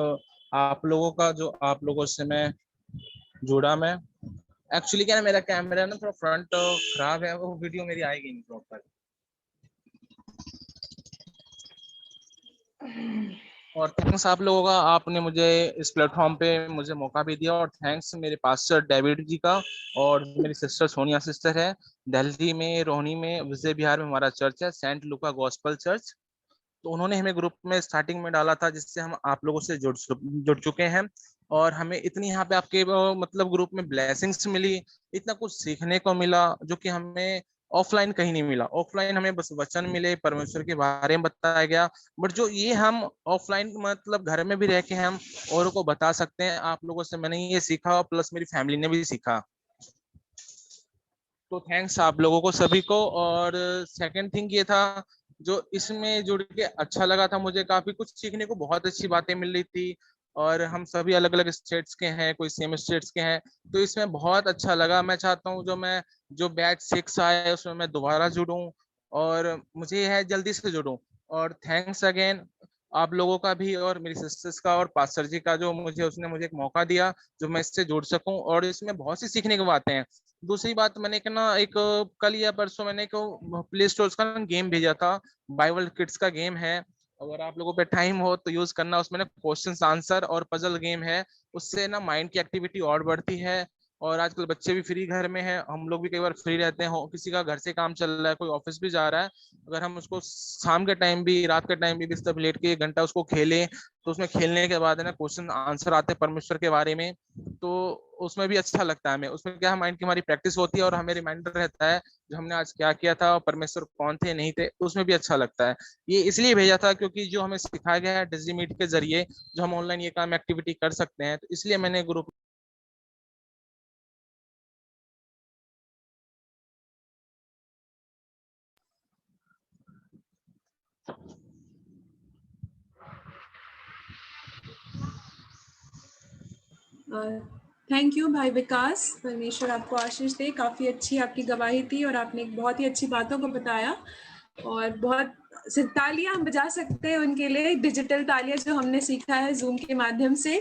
आप लोगों का, जो आप लोगों से मैं जुड़ा। मैं एक्चुअली क्या है, मेरा कैमरा ना थोड़ा फ्रंट खराब है, वो वीडियो मेरी आएगी नहीं प्रॉपर। और थैंक्स आप लोगों का, आपने मुझे इस प्लेटफॉर्म पे मुझे मौका भी दिया। और थैंक्स मेरे पास्टर डेविड जी का, और मेरी सिस्टर सोनिया सिस्टर है, दिल्ली में रोहिणी में विजय विहार में हमारा चर्च है, सेंट लुका गॉस्पल चर्च। तो उन्होंने हमें ग्रुप में स्टार्टिंग में डाला था, जिससे हम आप लोगों से जुड़ चुके हैं। और हमें इतनी यहाँ पे आपके मतलब ग्रुप में ब्लेसिंग्स मिली, इतना कुछ सीखने को मिला जो कि हमें ऑफलाइन कहीं नहीं मिला। ऑफलाइन हमें बस वचन मिले, परमेश्वर के बारे में बताया गया, बट जो ये हम ऑफलाइन मतलब घर में भी रह के हम औरों को बता सकते हैं, आप लोगों से मैंने ये सीखा, प्लस मेरी फैमिली ने भी सीखा। तो थैंक्स आप लोगों को सभी को। और सेकंड थिंग ये था, जो इसमें जुड़ के अच्छा लगा था, मुझे काफी कुछ सीखने को, बहुत अच्छी बातें मिल रही थी। और हम सभी अलग अलग स्टेट्स के हैं, कोई सेम स्टेट्स के हैं, तो इसमें बहुत अच्छा लगा। मैं चाहता हूँ जो बैच 6 आया उसमें मैं दोबारा जुड़ूं, और मुझे यह है जल्दी से जुड़ूं। और थैंक्स अगेन आप लोगों का भी, और मेरी सिस्टर्स का, और पास्टर जी का, जो उसने मुझे एक मौका दिया जो मैं इससे जुड़ सकूं। और इसमें बहुत सी सीखने की बातें हैं। दूसरी बात, मैंने एक कल या परसों मैंने एक प्ले स्टोर का गेम भेजा था, बाइबल किड्स का गेम है। अगर आप लोगों पे टाइम हो तो यूज करना। उसमें ना क्वेश्चन आंसर और पजल गेम है, उससे ना माइंड की एक्टिविटी और बढ़ती है। और आजकल बच्चे भी फ्री घर में हैं, हम लोग भी कई बार फ्री रहते हैं, किसी का घर से काम चल रहा है, कोई ऑफिस भी जा रहा है, अगर हम उसको शाम के टाइम भी, रात के टाइम भी बिस्तर पे लेट के 1 घंटा उसको खेलें, तो उसमें खेलने के बाद है ना क्वेश्चन आंसर आते हैं परमेश्वर के बारे में, तो उसमें भी अच्छा लगता है हमें। उसमें क्या है, माइंड की हमारी प्रैक्टिस होती है, और हमें रिमाइंडर रहता है जो हमने आज क्या किया था, और परमेश्वर कौन थे नहीं थे, तो उसमें भी अच्छा लगता है। ये इसलिए भेजा था क्योंकि जो हमें सिखाया गया है डिजी मीट के जरिए, जो हम ऑनलाइन ये काम एक्टिविटी कर सकते हैं, तो इसलिए मैंने ग्रुप थैंक यू भाई विकास। परमेश्वर आपको आशीष दे। काफ़ी अच्छी आपकी गवाही थी, और आपने बहुत ही अच्छी बातों को बताया, और बहुत तालियां हम बजा सकते हैं उनके लिए, डिजिटल तालियां जो हमने सीखा है जूम के माध्यम से।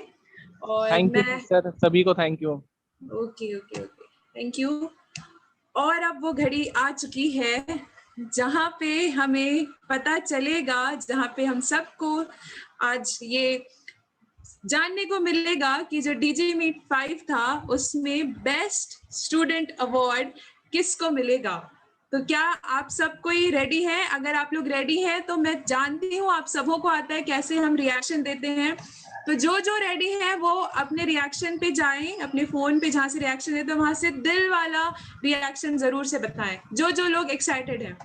और थैंक यू मैं सर, सभी को thank you. Okay okay okay, thank you. और अब वो घड़ी आ चुकी है जहाँ पे हमें पता चलेगा, जहाँ पे हम सबको आज ये जानने को मिलेगा कि जो डीजी मीट 5 था उसमें बेस्ट स्टूडेंट अवार्ड किसको मिलेगा। तो क्या आप सब कोई रेडी है? अगर आप लोग रेडी हैं तो मैं जानती हूँ आप सबों को आता है कैसे हम रिएक्शन देते हैं। तो जो रेडी है वो अपने रिएक्शन पे जाएं, अपने फोन पे जहां से रिएक्शन देते हैं वहां से दिल वाला रिएक्शन जरूर से बताएं, जो लोग एक्साइटेड हैं।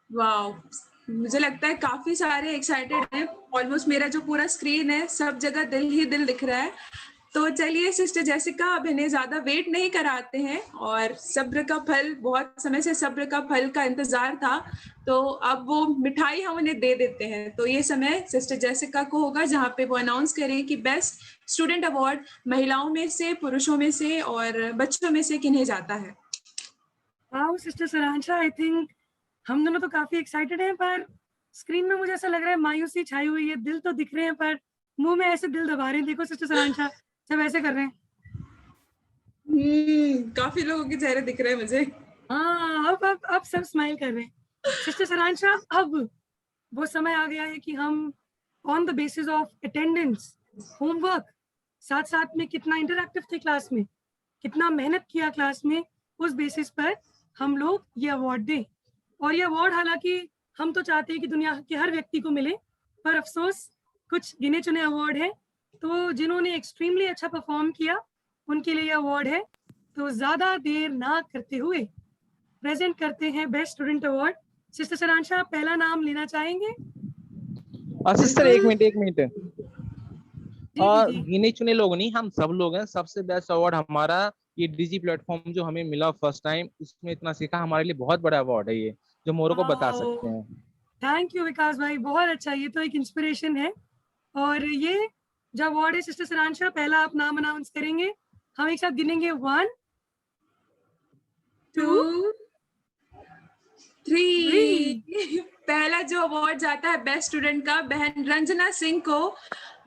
वाओ, मुझे लगता है काफी सारे एक्साइटेड हैं। ऑलमोस्ट मेरा जो पूरा स्क्रीन है सब जगह दिल ही दिल दिख रहा है। तो चलिए सिस्टर जेसिका, अब इन्हें ज्यादा वेट नहीं कराते हैं, और सब्र का फल, बहुत समय से सब्र का फल का इंतजार था, तो अब वो मिठाई हम उन्हें दे देते हैं। तो ये समय सिस्टर जेसिका को होगा जहाँ पे वो अनाउंस करें कि बेस्ट स्टूडेंट अवार्ड महिलाओं में से, पुरुषों में से और बच्चों में से किन्हें जाता है। वाओ सिस्टर सरांशा, आई थिंक हम दोनों तो काफी एक्साइटेड हैं, पर स्क्रीन में मुझे ऐसा लग रहा है मायूसी छाई हुई है। दिल तो दिख रहे हैं पर मुंह में ऐसे दिल दबा रहे हैं। देखो सिस्टर सरांशा सब ऐसे कर रहे हैं। काफी लोगों के चेहरे दिख रहे हैं मुझे। हाँ, अब सब स्माइल कर रहे हैं। सिस्टर सरांशा, अब वो समय आ गया है कि हम on the basis of attendance, homework, साथ साथ में कितना इंटरैक्टिव थे क्लास में, कितना मेहनत किया क्लास में, उस बेसिस पर हम लोग ये अवार्ड दें। और ये अवार्ड हालांकि हम तो चाहते हैं कि दुनिया के हर व्यक्ति को मिले, पर अफसोस कुछ गिने चुने अवार्ड हैं। तो जिन्होंने एक्सट्रीमली अच्छा परफॉर्म किया उनके लिए अवार्ड है। तो ज्यादा देर ना करते हुए प्रेजेंट करते हैं बेस्ट स्टूडेंट अवार्ड। सिस्टर सरांशा, आप पहला नाम लेना चाहेंगे? सिस्टर एक मिनट। जी और जी गिने चुने लोग नहीं, हम सब लोग हैं। सबसे बेस्ट अवार्ड हमारा ये डिजी प्लेटफॉर्म जो हमें मिला फर्स्ट टाइम, उसमें इतना सीखा, हमारे लिए बहुत बड़ा अवार्ड है ये, जो मोरो को बता सकते हैं। थैंक यू विकास भाई, बहुत अच्छा। ये तो एक इंस्पिरेशन है। और ये जो अवार्ड है सिस्टर सरांशा, पहला आप नाम अनाउंस करेंगे, हम एक साथ गिनेंगे 1 2 3। पहला जो अवार्ड जाता है बेस्ट स्टूडेंट का बहन रंजना सिंह को,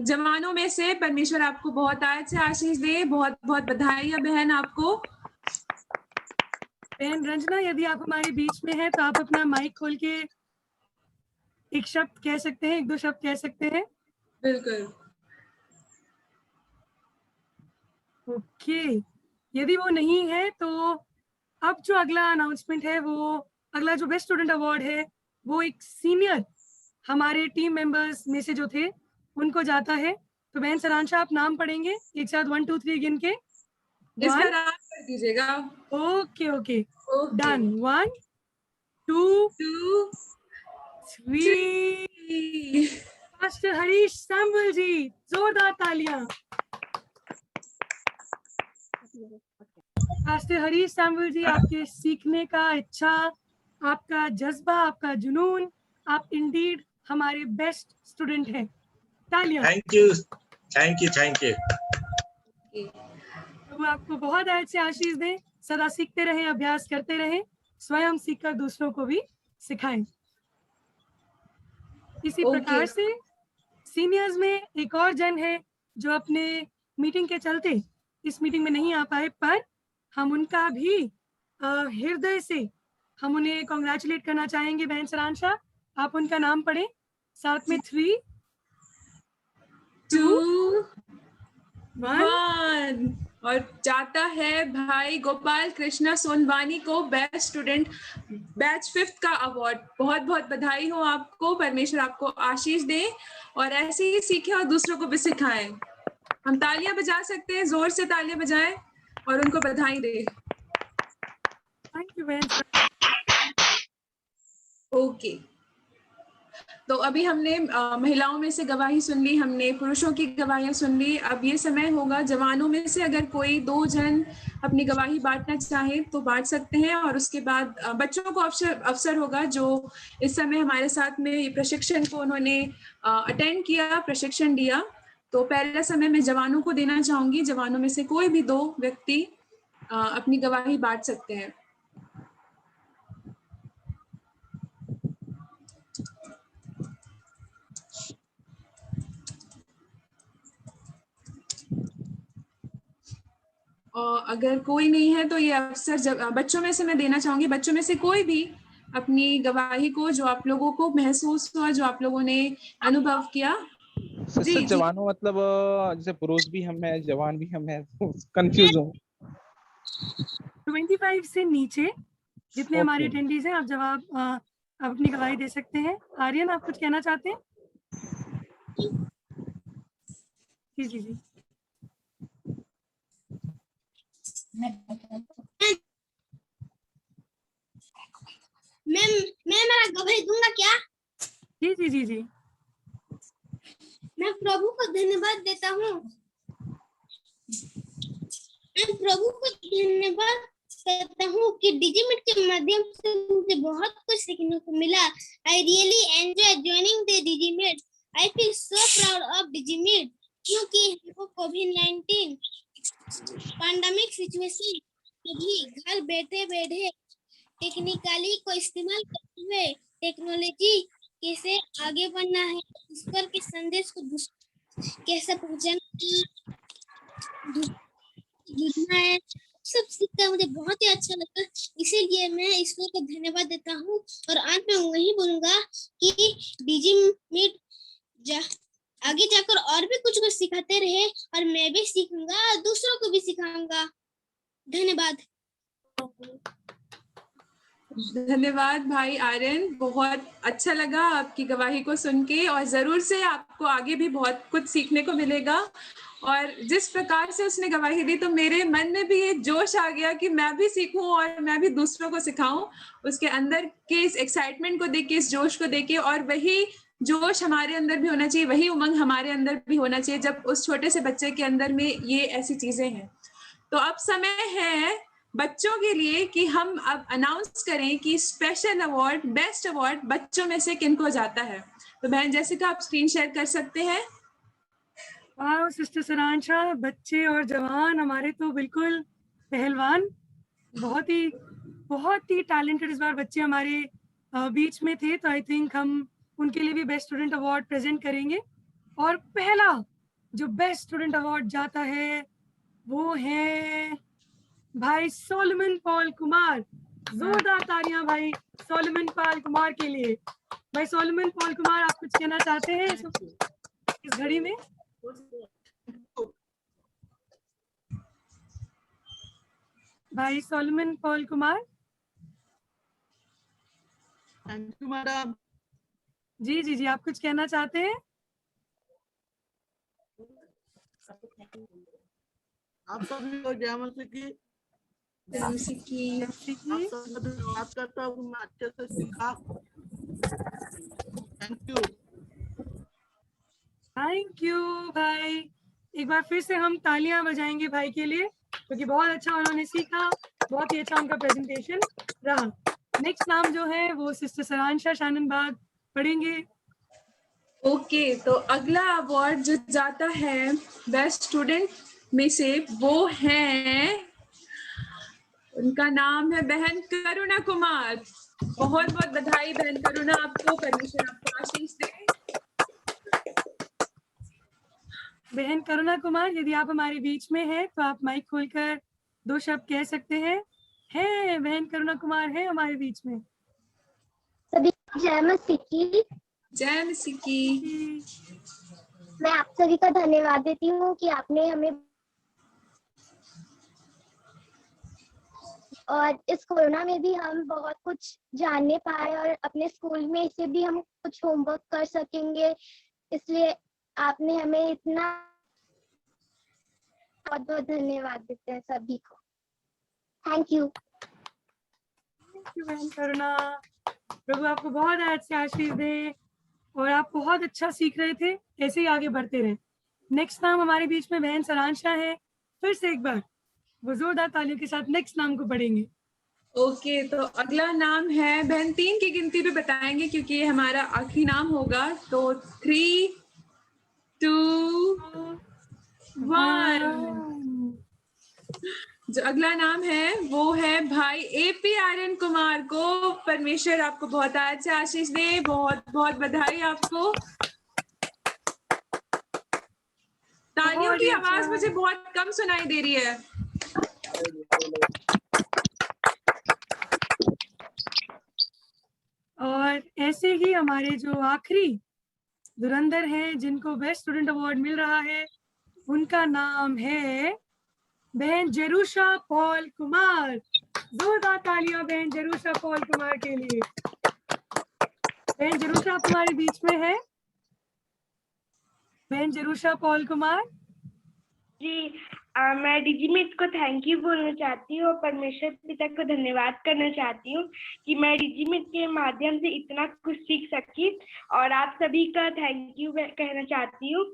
जवानों में से। परमेश्वर आपको बहुत अच्छे आशीष दे, बहुत बहुत बधाई है बहन आपको। बहन रंजना, यदि आप हमारे बीच में हैं तो आप अपना माइक खोल के एक शब्द कह सकते हैं, 1-2 शब्द कह सकते हैं। बिल्कुल। ओके, यदि वो नहीं है तो अब जो अगला अनाउंसमेंट है, वो अगला जो बेस्ट स्टूडेंट अवार्ड है, वो एक सीनियर हमारे टीम मेंबर्स में से जो थे उनको जाता है। तो बहन सरांशा, आप नाम पढ़ेंगे एक साथ 1 2 3 गिन के। इसका नाम कर दीजिएगा। Okay okay, okay. Done. 1 2 2 3। Master Harish Samuel ji, जोरदार तालियां। मास्टर हरीश सैमुअल जी, आपके सीखने का इच्छा, आपका जज्बा, आपका जुनून, आप इंडीड हमारे बेस्ट स्टूडेंट हैं। तालियां। Thank you thank you thank you. प्रभु आपको बहुत अच्छे आशीष दें, सदा सीखते रहें, अभ्यास करते रहें, स्वयं सीखकर दूसरों को भी सिखाएं। इसी प्रकार से सीनियर्स में एक और जन है जो अपने मीटिंग के चलते इस मीटिंग में नहीं आ पाए, पर हम उनका भी हृदय से हम उन्हें कॉन्ग्रेचुलेट करना चाहेंगे। बहन सरांशा, आप उनका नाम पढ़ें साथ में। 3 2 1। और जाता है भाई गोपाल कृष्णा सोनवानी को बेस्ट स्टूडेंट बैच 5 का अवार्ड। बहुत बहुत बधाई हो आपको, परमेश्वर आपको आशीष दे और ऐसे ही सीखें और दूसरों को भी सिखाएं। हम तालियां बजा सकते हैं, जोर से तालियां बजाएं और उनको बधाई दें। थैंक यू बहन। ओके, तो अभी हमने महिलाओं में से गवाही सुन ली, हमने पुरुषों की गवाहियां सुन ली। अब ये समय होगा जवानों में से अगर कोई 2 जन अपनी गवाही बांटना चाहे तो बांट सकते हैं, और उसके बाद बच्चों को अवसर होगा जो इस समय हमारे साथ में ये प्रशिक्षण को उन्होंने अटेंड किया, प्रशिक्षण दिया। तो पहला समय मैं जवानों को देना चाहूंगी। जवानों में से कोई भी 2 व्यक्ति अपनी गवाही बांट सकते हैं। और अगर कोई नहीं है तो ये अवसर बच्चों में से मैं देना चाहूंगी। बच्चों में से कोई भी अपनी गवाही को, जो आप लोगों को महसूस हुआ, जो आप लोगों ने अनुभव किया। सिस्टर जवानों मतलब जैसे पुरुष भी हम हैं, जवान भी हम हैं, कंफ्यूज हूँ। 25 से नीचे जितने हमारे अटेंडीज हैं, आप जवाब आप अपनी गवाही दे सकते हैं। आर्यन, आप कुछ कहना चाहते हैं? जी जी जी। मैं मेरा गवाही दूंगा क्या? जी जी जी जी। मैं प्रभु को धन्यवाद देता हूँ। मैं प्रभु को धन्यवाद करता हूँ कि डिजिमीट के माध्यम से मुझे बहुत कुछ सीखने को मिला। I really enjoy joining the डिजिमीट. I feel so proud of डिजिमीट क्योंकि हमको कोविड-19 पैंडेमिक सिचुएशन में भी घर बैठे टेक्निकली को इस्तेमाल करते हुए टेक्नोलॉजी कैसे आगे बढ़ना है, ईश्वर के संदेश को कैसे पहुंचाना है, सब सीखकर मुझे बहुत ही अच्छा लगा। इसीलिए मैं ईश्वर को धन्यवाद देता हूँ। और आज मैं वही बोलूंगा कि डिजिमीट आगे जाकर और भी कुछ सिखाते रहे और मैं भी सीखूंगा, दूसरों को भी सिखाऊंगा। धन्यवाद। धन्यवाद भाई आर्यन, बहुत अच्छा लगा आपकी गवाही को सुन के, और जरूर से आपको आगे भी बहुत कुछ सीखने को मिलेगा और जिस प्रकार से उसने गवाही दी तो मेरे मन में भी ये जोश आ गया कि मैं भी सीखूं और मैं भी दूसरों को सिखाऊं। उसके अंदर के इस एक्साइटमेंट को देख के, इस जोश को देख के, और वही जोश हमारे अंदर भी होना चाहिए, वही उमंग हमारे अंदर भी होना चाहिए जब उस छोटे से बच्चे के अंदर में ये ऐसी चीजें हैं। तो अब समय है बच्चों के लिए कि हम अब अनाउंस करें कि स्पेशल अवार्ड, बेस्ट अवार्ड बच्चों में से किनको जाता है। तो बहन जैसिका, आप स्क्रीन शेयर कर सकते हैं। वाह सिस्टर सरांशा, बच्चे और जवान हमारे तो बिल्कुल पहलवान, बहुत ही टैलेंटेड इस बार बच्चे हमारे बीच में थे। तो आई थिंक हम उनके लिए भी बेस्ट स्टूडेंट अवार्ड प्रेजेंट करेंगे। और पहला जो बेस्ट स्टूडेंट अवार्ड जाता है वो है भाई सोलोमन पॉल कुमार। जोरदार तालियां भाई सोलोमन पॉल कुमार के लिए। भाई सोलोमन पॉल कुमार, आप कुछ कहना चाहते हैं इस घड़ी में? भाई Solomon Paul Kumar. Thank you madam. जी, आप कुछ कहना चाहते हैं? आप सभी को जय मसीह की आप सबको धन्यवाद करता हूँ, मैं अच्छे से सीखा। थैंक यू भाई। एक बार फिर से हम तालियां बजाएंगे भाई के लिए, क्योंकि बहुत अच्छा उन्होंने सीखा, बहुत ही अच्छा उनका प्रेजेंटेशन रहा। नेक्स्ट नाम जो है वो सिस्टर सरांशा शाननबाग पढ़ेंगे। ओके, तो अगला अवार्ड जो जाता है बेस्ट स्टूडेंट में से वो है, उनका नाम है बहन करुणा कुमार। बहुत बहुत बधाई बहन करुणा आपको, परमेश्वर आपको आशीष दे। बहन करुणा कुमार, यदि आप हमारे बीच में हैं तो आप माइक खोलकर 2 शब्द कह सकते हैं। है बहन करुणा कुमार है हमारे बीच में। सभी जय मसीह की। जय मसीह की। मैं आप सभी का धन्यवाद देती हूँ कि आपने हमें, और इस कोरोना में भी हम बहुत कुछ जानने पाए और अपने स्कूल में इसे भी हम कुछ होमवर्क कर सकेंगे, इसलिए आपने हमें इतना, बहुत बहुत धन्यवाद देते हैं सभी को। Thank you. बहन करुणा, प्रभु आपको बहुत अच्छे आशीष दे और आप बहुत अच्छा सीख रहे थे, ऐसे ही आगे बढ़ते रहे। नेक्स्ट नाम हमारे बीच में बहन सरांशा है। फिर से एक बार वो जोरदार तालियों के साथ नेक्स्ट नाम को पढ़ेंगे। ओके, तो अगला नाम है, बहन 3 की गिनती पे बताएंगे क्योंकि ये हमारा आखिरी नाम होगा। तो 3, 2, 1। जो अगला नाम है वो है भाई AP आर्यन कुमार को। परमेश्वर आपको बहुत अच्छा आशीष दे, बहुत बहुत बधाई आपको। तालियों की आवाज मुझे बहुत कम सुनाई दे रही है। और ऐसे ही हमारे जो आखिरी धुरंधर हैं जिनको बेस्ट स्टूडेंट अवार्ड मिल रहा है, उनका नाम है बहन जेरूशा पॉल कुमार। जोरदार तालियां बहन जेरूशा पॉल कुमार के लिए। बहन जेरूशा आप हमारे बीच में है? बहन जेरूशा पॉल कुमार जी, मैं डिजीमिट को थैंक यू बोलना चाहती हूँ और परमेश्वर पिता को धन्यवाद करना चाहती हूँ कि मैं डिजीमिट के माध्यम से इतना कुछ सीख सकी, और आप सभी का थैंक यू कहना चाहती हूँ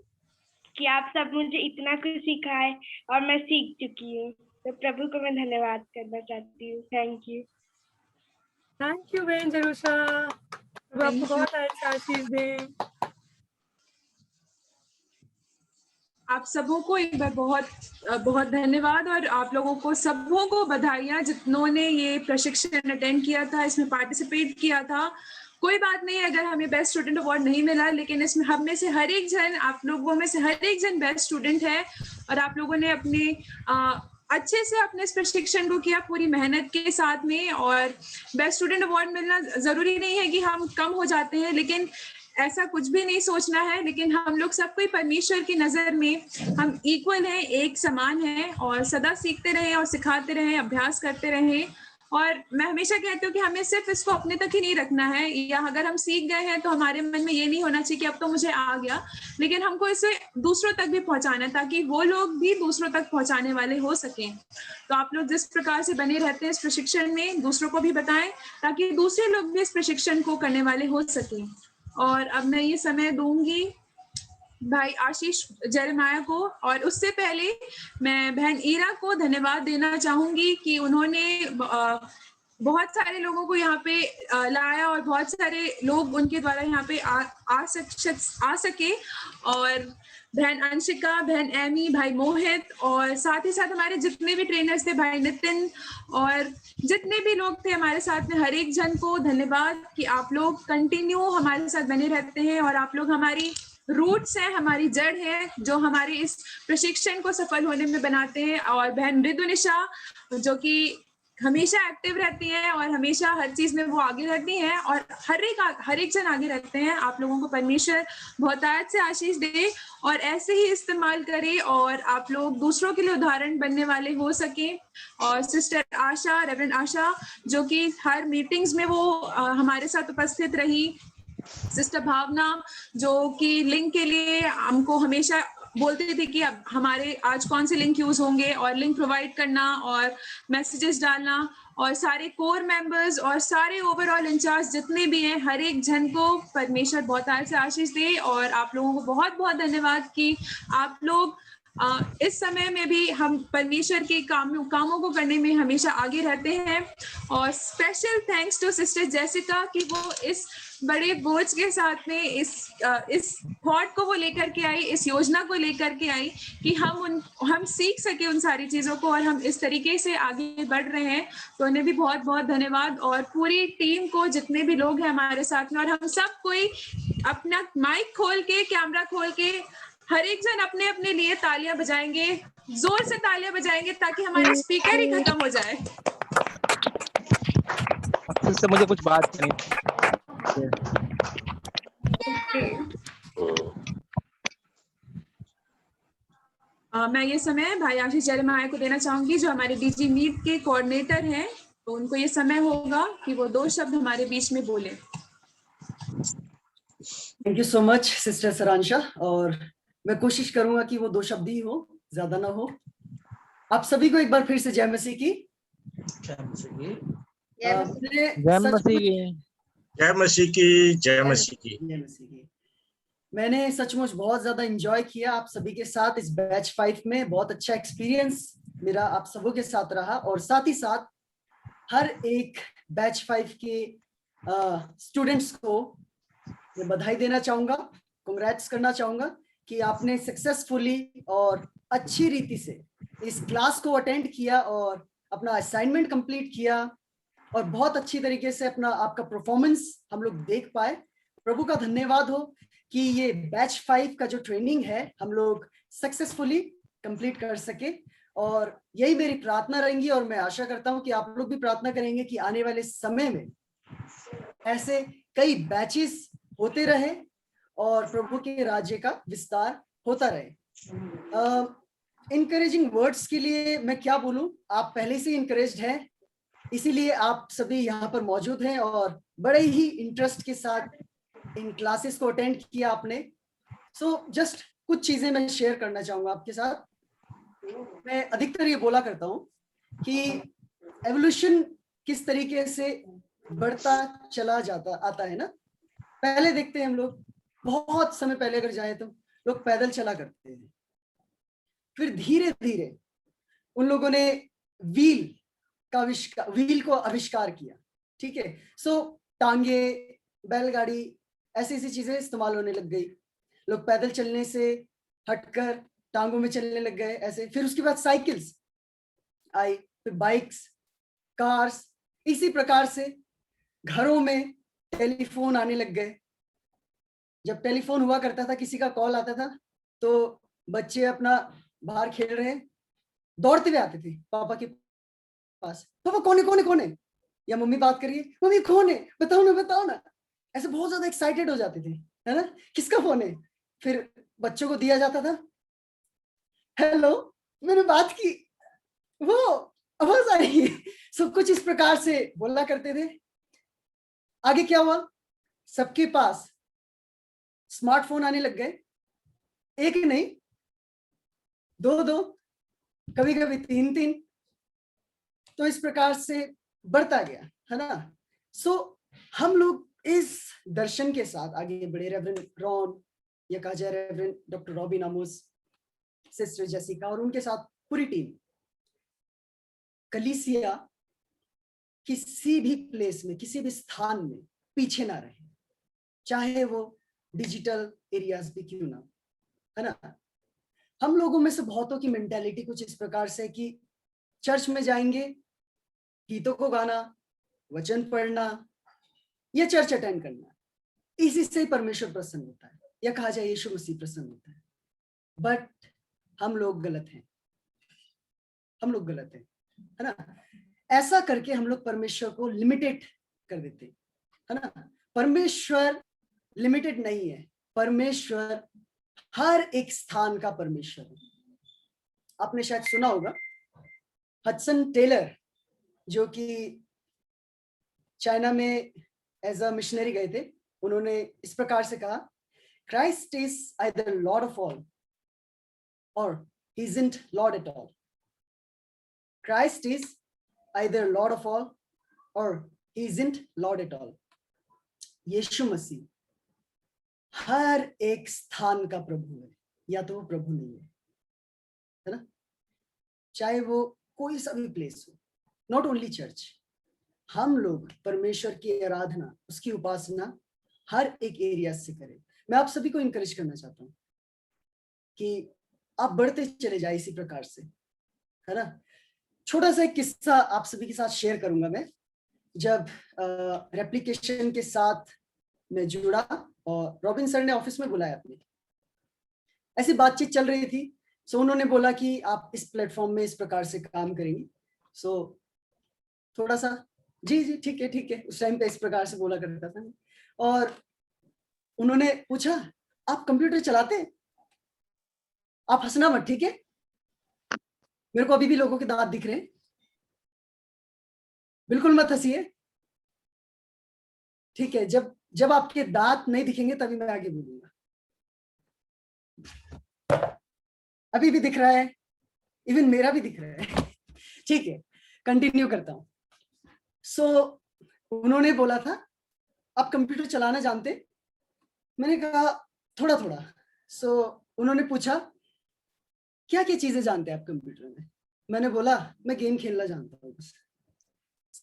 कि आप सब मुझे इतना कुछ सिखाए और मैं सीख चुकी हूँ। तो प्रभु को मैं धन्यवाद करना चाहती हूँ। Thank you. थैंक यू बहन जेरूशा, आपको बहुत अच्छा आशीष दे। आप सबों को एक बार बहुत बहुत धन्यवाद, और आप लोगों को सबों को बधाइयाँ जितनों ने ये प्रशिक्षण अटेंड किया था, इसमें पार्टिसिपेट किया था। कोई बात नहीं अगर हमें बेस्ट स्टूडेंट अवार्ड नहीं मिला, लेकिन इसमें हम में से हर एक जन, आप लोगों में से हर एक जन बेस्ट स्टूडेंट है, और आप लोगों ने अपने अच्छे से अपने इस प्रशिक्षण को किया पूरी मेहनत के साथ में। और बेस्ट स्टूडेंट अवार्ड मिलना जरूरी नहीं है कि हम कम हो जाते हैं, लेकिन ऐसा कुछ भी नहीं सोचना है। लेकिन हम लोग सब कोई परमेश्वर की नजर में हम इक्वल हैं, एक समान हैं, और सदा सीखते रहें और सिखाते रहें, अभ्यास करते रहें, और मैं हमेशा कहती हूँ कि हमें सिर्फ इसको अपने तक ही नहीं रखना है, या अगर हम सीख गए हैं तो हमारे मन में ये नहीं होना चाहिए कि अब तो मुझे आ गया, लेकिन हमको इसे दूसरों तक भी पहुंचाना है ताकि वो लोग भी दूसरों तक पहुंचाने वाले हो सकें। तो आप लोग जिस प्रकार से बने रहते हैं इस प्रशिक्षण में, दूसरों को भी बताएं ताकि दूसरे लोग भी इस प्रशिक्षण को करने वाले हो सकें। और अब मैं ये समय दूंगी भाई आशीष जेरेमाया को, और उससे पहले मैं बहन ईरा को धन्यवाद देना चाहूंगी कि उन्होंने बहुत सारे लोगों को यहाँ पे लाया और बहुत सारे लोग उनके द्वारा यहाँ पे आ सके। और बहन अंशिका, बहन एमी, भाई मोहित, और साथ ही साथ हमारे जितने भी ट्रेनर्स थे, भाई नितिन, और जितने भी लोग थे हमारे साथ में, हर एक जन को धन्यवाद कि आप लोग कंटिन्यू हमारे साथ बने रहते हैं और आप लोग हमारी रूट्स हैं, हमारी जड़ है जो हमारे इस प्रशिक्षण को सफल होने में बनाते हैं। और बहन मृदुनिशा जो कि हमेशा एक्टिव रहती हैं और हमेशा हर चीज में वो आगे रहती हैं, और हर एक जन आगे रहते हैं। आप लोगों को परमेश्वर बहुतायत से आशीष दे और ऐसे ही इस्तेमाल करे और आप लोग दूसरों के लिए उदाहरण बनने वाले हो सके। और सिस्टर आशा, रेवरेंड आशा जो कि हर मीटिंग्स में वो हमारे साथ उपस्थित रही। सिस्टर भावना जो कि लिंक के लिए हमको हमेशा बोलते थे कि अब हमारे आज कौन से लिंक यूज होंगे, और लिंक प्रोवाइड करना और मैसेजेस डालना। और सारे कोर मेंबर्स और सारे ओवरऑल इंचार्ज जितने भी हैं, हर एक जन को परमेश्वर बहुतायत से आशीष दे। और आप लोगों को बहुत बहुत धन्यवाद कि आप लोग इस समय में भी हम परमेश्वर के कामों को करने में हमेशा आगे रहते हैं। और special thanks to sister Jessica कि वो इस बड़े बोझ के साथ में इस थॉट को वो लेकर के आई, इस योजना को लेकर के आई कि हम सीख सके उन सारी चीजों को और हम इस तरीके से आगे बढ़ रहे हैं। तो उन्हें भी बहुत बहुत धन्यवाद, और पूरी टीम को, जितने भी लोग हैं हमारे साथ में। और हम सब कोई अपना माइक खोल के, कैमरा खोल के, हर एक जन अपने अपने लिए तालियां बजाएंगे, जोर से तालियां बजाएंगे ताकि हमारे स्पीकर ही खत्म हो जाए। से मुझे कुछ बात करनी। मैं ये समय भाई आशीष जेरेमाया को देना चाहूंगी जो हमारे डीजी मीट के कोऑर्डिनेटर हैं। तो उनको ये समय होगा कि वो 2 शब्द हमारे बीच में बोले। Thank you so much sister Saransha, और मैं कोशिश करूंगा कि वो 2 शब्द ही हो, ज्यादा ना हो। आप सभी को एक बार फिर से जय मसीह की। जय मसीह की। जय मसीह की। जय मसीह की। जय मसीह की। जय मसीह की। मैंने सचमुच बहुत ज्यादा एंजॉय किया आप सभी के साथ इस बैच 5 में। बहुत अच्छा एक्सपीरियंस मेरा आप सबों के साथ रहा, और साथ ही साथ हर एक बैच 5 के स्टूडेंट्स को मैं बधाई देना चाहूंगा, कांग्रेट्स करना चाहूंगा कि आपने सक्सेसफुली और अच्छी रीति से इस क्लास को अटेंड किया और अपना असाइनमेंट कंप्लीट किया, और बहुत अच्छी तरीके से आपका परफॉर्मेंस हम लोग देख पाए। प्रभु का धन्यवाद हो कि ये बैच 5 का जो ट्रेनिंग है हम लोग सक्सेसफुली कंप्लीट कर सके। और यही मेरी प्रार्थना रहेंगी, और मैं आशा करता हूं कि आप लोग भी प्रार्थना करेंगे कि आने वाले समय में ऐसे कई बैचेस होते रहे और प्रभु के राज्य का विस्तार होता रहे। इनकरेजिंग वर्ड्स के लिए मैं क्या बोलूं, आप पहले से इनकरेज्ड हैं, इसीलिए आप सभी यहाँ पर मौजूद हैं और बड़े ही इंटरेस्ट के साथ इन क्लासेस को अटेंड किया आपने। सो जस्ट कुछ चीजें मैं शेयर करना चाहूंगा आपके साथ। मैं अधिकतर ये बोला करता हूँ कि एवोल्यूशन किस तरीके से बढ़ता चला आता है ना। पहले देखते हैं हम लोग, बहुत समय पहले अगर जाए तो लोग पैदल चला करते थे, फिर धीरे धीरे उन लोगों ने व्हील को आविष्कार किया, ठीक है। सो टांगे, बैलगाड़ी, ऐसी ऐसी चीजें इस्तेमाल होने लग गई। लोग पैदल चलने से हटकर टांगों में चलने लग गए ऐसे। फिर उसके बाद साइकिल्स आई, फिर बाइक्स, कार्स, इसी प्रकार से घरों में टेलीफोन आने लग गए। जब टेलीफोन हुआ करता था, किसी का कॉल आता था तो बच्चे अपना बाहर खेल रहे दौड़ते हुए आते थे पापा के पास, पापा कौन है, या मम्मी बात करिए, मम्मी कौन है, बताओ ना। ऐसे बहुत ज्यादा एक्साइटेड हो जाते थे, है ना, किसका फोन है। फिर बच्चों को दिया जाता था, हेलो मैंने बात की, वो आवाज आई, सो कुछ इस प्रकार से बोला करते थे। आगे क्या हुआ, सबके पास स्मार्टफोन आने लग गए, एक ही नहीं, दो दो, कभी कभी तीन तीन, तो इस प्रकार से बढ़ता गया, है ना। सो हम लोग इस दर्शन के साथ आगे बढ़े। रेवरेंड रॉन, या कहा जाए रेवरेंड डॉक्टर रॉबिन आमोस, सिस्टर जेसिका और उनके साथ पूरी टीम, कलीसिया किसी भी प्लेस में, किसी भी स्थान में पीछे ना रहे, चाहे वो डिजिटल एरियाज भी क्यों ना, है ना। हम लोगों में से बहुतों की मेंटालिटी कुछ इस प्रकार से कि चर्च में जाएंगे, गीतों को गाना, वचन पढ़ना या चर्च अटेंड करना, इसी से परमेश्वर प्रसन्न होता है, या कहा जाए यीशु मसीह प्रसन्न होता है। बट हम लोग गलत हैं, हम लोग गलत हैं, है ना। ऐसा करके हम लोग परमेश्वर को लिमिटेड कर देते हैं, है ना। परमेश्वर लिमिटेड नहीं है, परमेश्वर हर एक स्थान का परमेश्वर है। आपने शायद सुना होगा, हडसन टेलर जो कि चाइना में एज अ मिशनरी गए थे, उन्होंने इस प्रकार से कहा, Christ is either lord of all or he isn't lord at all. Christ is either lord of all or he isn't lord at all. यीशु मसीह हर एक स्थान का प्रभु है, या तो वो प्रभु नहीं है ना। चाहे वो कोई सा भी प्लेस हो, नॉट ओनली चर्च, हम लोग परमेश्वर की आराधना, उसकी उपासना हर एक एरिया से करें। मैं आप सभी को इनकरेज करना चाहता हूँ कि आप बढ़ते चले जाए इसी प्रकार से, है ना। छोटा सा एक किस्सा आप सभी के साथ शेयर करूंगा मैं। जब रेप्लिकेशन के साथ मैं जुड़ा और रॉबिन सर ने ऑफिस में बुलाया अपने, ऐसी बातचीत चल रही थी। सो उन्होंने बोला कि आप इस प्लेटफॉर्म में इस प्रकार से काम करेंगी। सो थोड़ा सा जी जी ठीक है ठीक है, उस टाइम पे इस प्रकार से बोला करता था। और उन्होंने पूछा, आप कंप्यूटर चलाते हैं? आप हंसना मत, ठीक है, मेरे को अभी भी लोगों के दांत दिख रहे हैं, बिल्कुल मत हंसिए, ठीक है। जब जब आपके दांत नहीं दिखेंगे तभी मैं आगे बोलूंगा। अभी भी दिख रहा है, इवन मेरा भी दिख रहा है, ठीक है, कंटिन्यू करता हूं। सो उन्होंने बोला था, आप कंप्यूटर चलाना जानते? मैंने कहा थोड़ा थोड़ा। सो उन्होंने पूछा, क्या क्या चीजें जानते हैं आप कंप्यूटर में? मैंने बोला, मैं गेम खेलना जानता हूँ बस।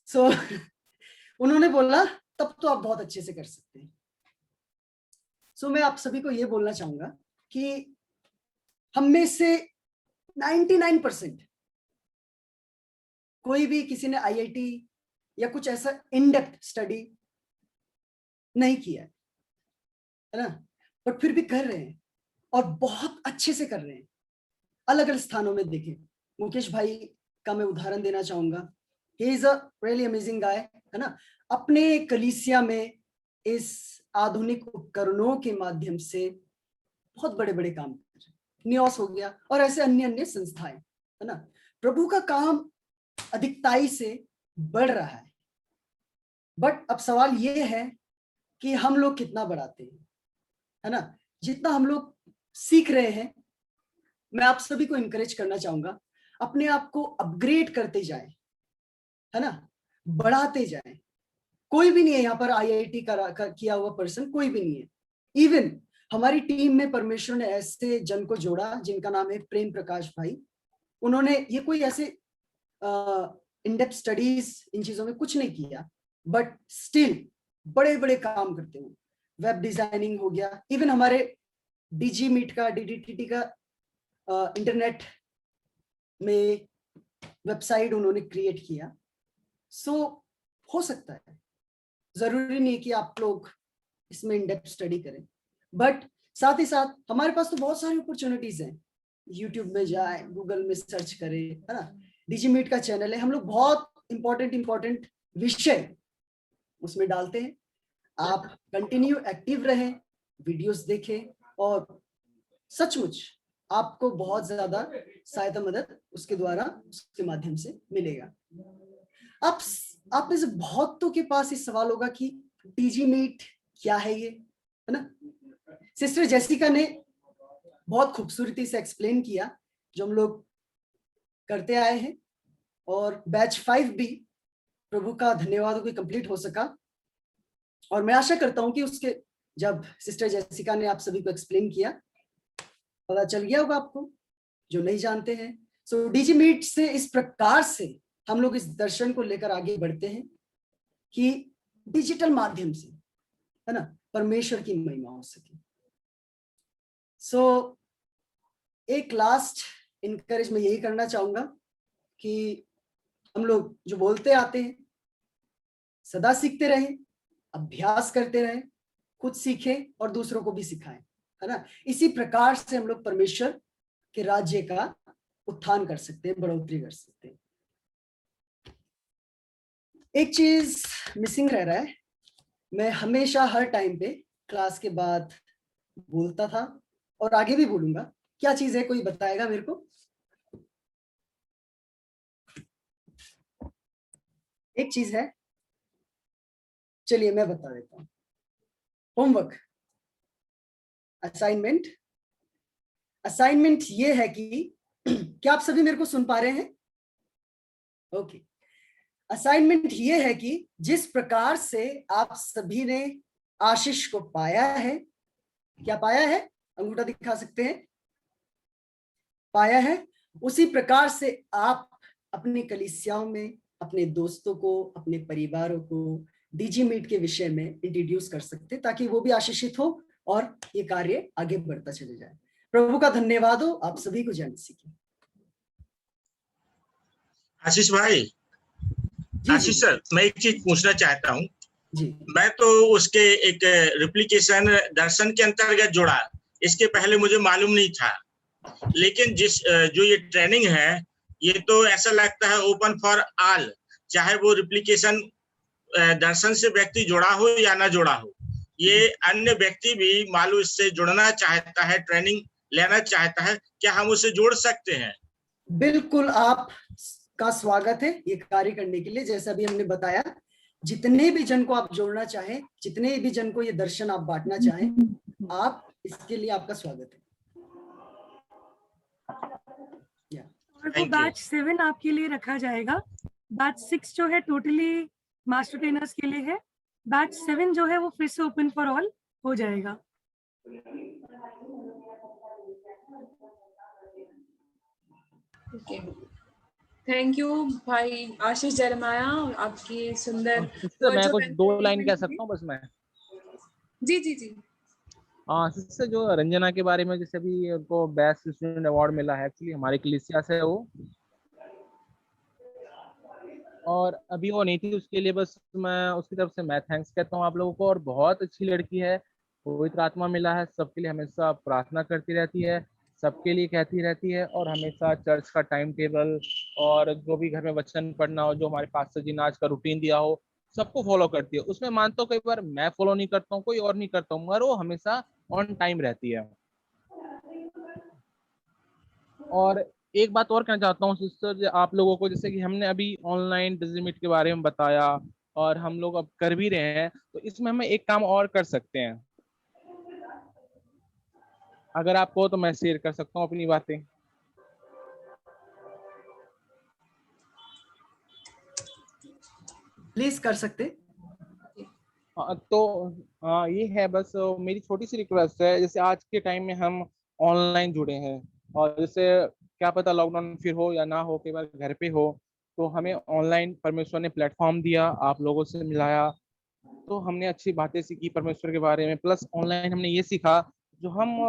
सो उन्होंने बोला, तब तो आप बहुत अच्छे से कर सकते हैं। सो मैं आप सभी को ये बोलना चाहूंगा कि हम में से 99% कोई भी किसी ने IIT या कुछ ऐसा इन डेप्थ स्टडी नहीं किया है ना, बट फिर भी कर रहे हैं और बहुत अच्छे से कर रहे हैं। अलग अलग स्थानों में देखें, मुकेश भाई का मैं उदाहरण देना चाहूंगा। He is a really amazing guy, है ना। अपने कलीसिया में इस आधुनिक उपकरणों के माध्यम से बहुत बड़े बड़े काम कर रहे हैं। नियोस हो गया और ऐसे अन्य अन्य संस्थाएं, है ना। प्रभु का काम अधिकताई से बढ़ रहा है। बट अब सवाल ये है कि हम लोग कितना बढ़ाते हैं, है ना। जितना हम लोग सीख रहे हैं, मैं आप सभी को इनकरेज करना चाहूंगा, अपने आप को अपग्रेड करते जाएं, है ना, बढ़ाते जाएं। कोई भी नहीं है यहाँ पर IIT किया हुआ पर्सन, कोई भी नहीं है। इवन हमारी टीम में परमेश्वर ने ऐसे जन को जोड़ा जिनका नाम है प्रेम प्रकाश भाई। उन्होंने ये कोई ऐसे इन डेप्थ स्टडीज इन चीजों में कुछ नहीं किया, बट स्टिल बड़े बड़े काम करते हैं। वेब डिजाइनिंग हो गया, इवन हमारे DG मीट का, DDTT का इंटरनेट में वेबसाइट उन्होंने क्रिएट किया। सो हो सकता है, जरूरी नहीं कि आप लोग इसमें इन डेप्थ स्टडी करें, बट साथ ही साथ हमारे पास तो बहुत सारी अपॉर्चुनिटीज हैं। यूट्यूब में जाए, गूगल में सर्च करें, है ना। DG मीट का चैनल है, हम लोग बहुत इंपॉर्टेंट विषय उसमें डालते हैं। आप कंटिन्यू एक्टिव रहें, वीडियोस देखें और सचमुच आपको बहुत ज्यादा सहायता मदद उसके द्वारा, उसके माध्यम से मिलेगा। आप में से बहुतों के पास इस सवाल होगा कि डीजी मीट क्या है ये, है ना। सिस्टर जेसिका ने बहुत खूबसूरती से एक्सप्लेन किया जो हम लोग करते आए हैं, और बैच 5 भी प्रभु का धन्यवाद हो कि कंप्लीट हो सका। और मैं आशा करता हूं कि उसके जब सिस्टर जेसिका ने आप सभी को एक्सप्लेन किया, पता चल गया होगा आपको जो नहीं जानते हैं। सो डीजी मीट से इस प्रकार से हम लोग इस दर्शन को लेकर आगे बढ़ते हैं कि डिजिटल माध्यम से, है ना, परमेश्वर की महिमा हो सके। सो एक लास्ट इनकरेज मैं यही करना चाहूंगा कि हम लोग जो बोलते आते हैं सदा सीखते रहें, अभ्यास करते रहें, खुद सीखें और दूसरों को भी सिखाएं, है ना। इसी प्रकार से हम लोग परमेश्वर के राज्य का उत्थान कर सकते हैं, बढ़ोतरी कर सकते हैं। एक चीज मिसिंग रह रहा है, मैं हमेशा हर टाइम पे क्लास के बाद बोलता था और आगे भी बोलूंगा। क्या चीज है, कोई बताएगा मेरे को? एक चीज है, चलिए मैं बता देता हूं। Homework, assignment. असाइनमेंट ये है कि क्या आप सभी मेरे को सुन पा रहे हैं? ओके। असाइनमेंट ये है कि जिस प्रकार से आप सभी ने आशीष को पाया है, क्या पाया है? अंगूठा दिखा सकते हैं, पाया है। उसी प्रकार से आप अपनी कलीसियाओं में अपने दोस्तों को, अपने परिवारों को डीजी मीट के विषय में इंट्रोड्यूस कर सकते हैं, ताकि वो भी आशीषित हो और ये कार्य आगे बढ़ता चले जाए। प्रभु का धन्यवाद हो आप सभी को। जय मसीह की। आशीष भाई, आशीष सर, मैं एक चीज पूछना चाहता हूँ जी। मैं तो उसके एक रिप्लिकेशन दर्शन के अंतर्गत जोड़ा, इसके पहले मुझे मालूम नहीं था, लेकिन जो ये ट्रेनिंग है ये तो ऐसा लगता है ओपन फॉर ऑल, चाहे वो रिप्लिकेशन दर्शन से व्यक्ति जुड़ा हो या ना जुड़ा हो, ये अन्य व्यक्ति भी मालूम इससे जुड़ना चाहता है, ट्रेनिंग लेना चाहता है, क्या हम उसे जोड़ सकते हैं? बिल्कुल, आप का स्वागत है ये कार्य करने के लिए। जैसा भी हमने बताया, जितने भी जन को आप जोड़ना चाहें, जितने भी जन को ये दर्शन आप बांटना चाहें, आप इसके लिए आपका स्वागत है। और वो बैच 7 आपके लिए रखा जाएगा। बैच 6 जो है टोटली मास्टर ट्रेनर्स के लिए है। बैच 7 जो है वो फिर से ओपन फॉर ऑल हो जाएगा। ओके, थैंक यू भाई आशीष जरमाया, आपकी सुंदर मैं कुछ 2 लाइन कह सकता हूँ बस मैं। जी जी जी। हाँ, सिस्टर जो रंजना के बारे में, जैसे अभी उनको बेस्ट स्टूडेंट अवार्ड मिला है, एक्चुअली हमारे कलीसिया से वो, और अभी वो नहीं थी, उसके लिए बस मैं उसकी तरफ से मैं थैंक्स कहता हूँ आप लोगों को। और बहुत अच्छी लड़की है, पवित्र आत्मा मिला है, सबके लिए हमेशा प्रार्थना करती रहती है, सबके लिए कहती रहती है, और हमेशा चर्च का टाइम टेबल और जो भी घर में वचन पढ़ना हो, जो हमारे पास्टर जी ने आज का रूटीन दिया हो, सबको फॉलो करती है। उसमें मानता हूँ कई बार मैं फॉलो नहीं करता हूँ, कोई और नहीं करता हूँ, मगर वो हमेशा ऑन टाइम रहती है। और एक बात और कहना चाहता हूँ सिस्टर आप लोगों को, जैसे कि हमने अभी ऑनलाइन डीजी मीट के बारे में बताया और हम लोग अब कर भी रहे हैं, तो इसमें हम एक काम और कर सकते हैं। अगर आपको तो मैं शेयर कर सकता हूँ अपनी बातें। प्लीज कर सकते। तो ये है बस मेरी छोटी सी रिक्वेस्ट है, जैसे आज के टाइम में हम ऑनलाइन जुड़े हैं, और जैसे क्या पता लॉकडाउन फिर हो या ना हो, कई बार घर पे हो, तो हमें ऑनलाइन परमेश्वर ने प्लेटफॉर्म दिया, आप लोगों से मिलाया, तो हमने अच्छी बातें सीखी परमेश्वर के बारे में। प्लस ऑनलाइन हमने ये सीखा जो हम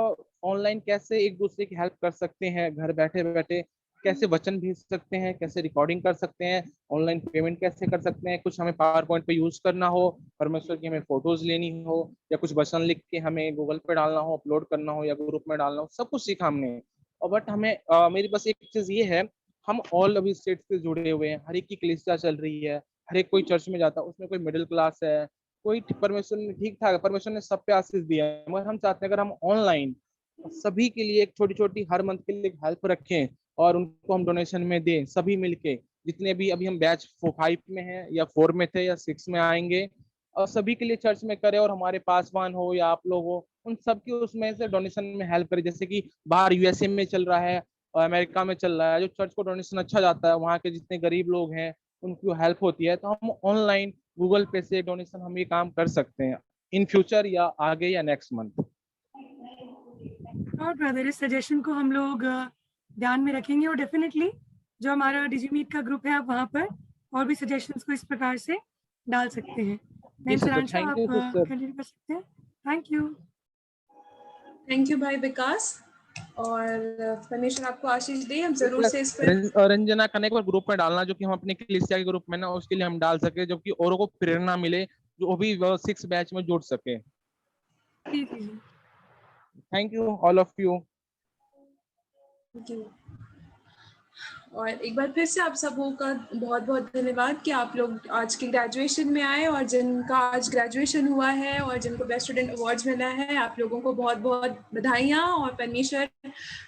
ऑनलाइन कैसे एक दूसरे की हेल्प कर सकते हैं, घर बैठे बैठे कैसे वचन भेज सकते हैं, कैसे रिकॉर्डिंग कर सकते हैं, ऑनलाइन पेमेंट कैसे कर सकते हैं, कुछ हमें पावर पॉइंट पे यूज करना हो, परमेश्वर की हमें फोटोज लेनी हो, या कुछ वचन लिख के हमें गूगल पे डालना हो, अपलोड करना हो, या ग्रुप में डालना हो, सब कुछ सीखा हमने। और बट हमें मेरी बस एक चीज ये है, हम ऑल अभी स्टेट से जुड़े हुए हैं, हर एक की कलीसिया चल रही है, हर एक कोई चर्च में जाता है, उसमें कोई मिडिल क्लास है, कोई परमेश्वर ने ठीक ठाक, परमेश्वर ने सब पे आशीष दिया है, मगर हम चाहते हैं अगर हम ऑनलाइन सभी के लिए एक छोटी छोटी हर मंथ के लिए हेल्प रखें और उनको हम डोनेशन में दें, सभी मिलके, जितने भी अभी हम बैच 5 में हैं या 4 में थे या 6 में आएंगे, और सभी के लिए चर्च में करें, और हमारे पासवान हो या आप लोग हो, उन सब की उसमें से डोनेशन में हेल्प करें। जैसे कि बाहर यूएसए में चल रहा है और अमेरिका में चल रहा है, जो चर्च को डोनेशन अच्छा जाता है, वहाँ के जितने गरीब लोग हैं उनको हेल्प होती है। तो हम ऑनलाइन गूगल पे से डोनेशन हम ये काम कर सकते हैं इन फ्यूचर या आगे या नेक्स्ट मंथ। और ब्रदर, इस सजेशन को हम लोग ध्यान में रखेंगे, और डेफिनेटली जो हमारा डिजीमीट का ग्रुप है, आप वहाँ पर और भी सजेशंस को इस प्रकार से डाल सकते हैं। सरांशा, आप कंटिन्यू कर सकते हैं। थैंक यू भाई विकास, और परमेश्वर आपको आशीष दे। हम जरूर से इस पर रंजना कनेक्ट पर ग्रुप में डालना, जो कि हम अपने कलीसिया के ग्रुप में ना उसके लिए हम डाल सके, जो कि औरों को प्रेरणा मिले, जो भी 6 बैच में जुड़ सके। Thank you all of you. और एक बार फिर से आप सबों का बहुत बहुत धन्यवाद कि आप लोग आज की ग्रेजुएशन में आए, और जिनका आज ग्रेजुएशन हुआ है और जिनको बेस्ट स्टूडेंट अवार्ड्स मिला है, आप लोगों को बहुत बहुत बधाइयाँ, और परमेश्वर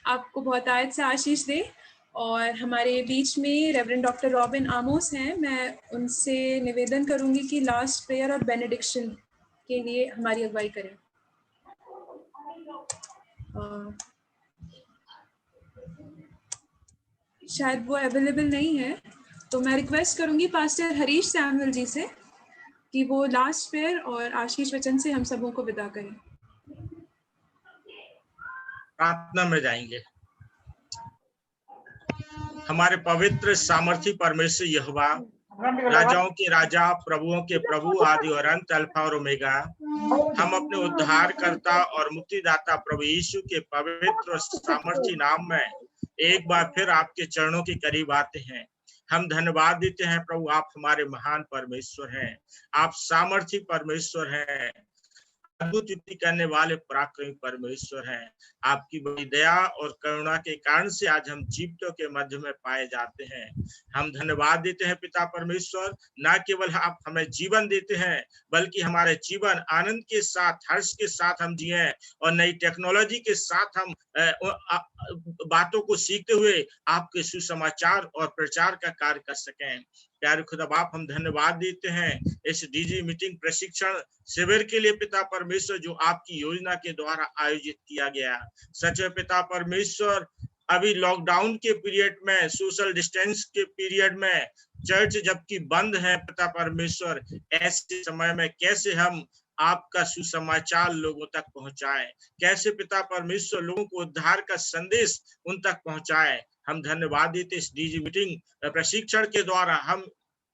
आपको बहुत आयत से आशीष दे। और हमारे बीच में रेवरेंड डॉक्टर रॉबिन आमोस हैं, मैं उनसे निवेदन करूंगी कि लास्ट प्रेयर और बेनेडिक्शन के लिए हमारी अगुवाई करें। शायद वो अवेलेबल नहीं है, तो मैं रिक्वेस्ट करूंगी पास्टर हरीश सैमुअल जी से कि वो लास्ट प्रेयर और आशीष वचन से हम सबों को विदा करें। प्रार्थना में जाएंगे। हमारे पवित्र सामर्थी परमेश्वर यहोवा, राजाओं के राजा, प्रभुओं के प्रभु, आदि और अंत, अल्फा और ओमेगा, हम अपने उद्धारकर्ता और मुक्तिदाता प्रभु यीशु के पवित्र और सामर्थी नाम में एक बार फिर आपके चरणों के करीब आते हैं। हम धन्यवाद देते हैं प्रभु, आप हमारे महान परमेश्वर हैं, आप सामर्थी परमेश्वर हैं, अद्भुत युक्ति करने वाले पराक्रमी परमेश्वर हैं। आपकी बड़ी दया और करुणा के कारण से आज हम जीवितों के मध्य में पाए जाते हैं। हम धन्यवाद देते हैं पिता परमेश्वर, न केवल आप हमें जीवन देते हैं, बल्कि हमारे जीवन आनंद के साथ, हर्ष के साथ हम जिए, और नई टेक्नोलॉजी के साथ हम बातों को सीखते हुए आपके सुसमाचार और प्रचार का कार्य कर सकें। प्यारे खुदा बाप, हम धन्यवाद देते हैं इस डीजी मीटिंग प्रशिक्षण शिविर के लिए पिता परमेश्वर, जो आपकी योजना के द्वारा आयोजित किया गया। सच है पिता परमेश्वर, अभी लॉकडाउन के पीरियड में, सोशल डिस्टेंस के पीरियड में चर्च जबकि बंद है पिता परमेश्वर, ऐसे समय में कैसे हम आपका सुसमाचार लोगों तक पहुंचाएं, कैसे पिता परमेश्वर लोगों को उद्धार का संदेश उन तक पहुंचाएं। हम धन्यवाद देते इस डीजी मीटिंग प्रशिक्षण के द्वारा हम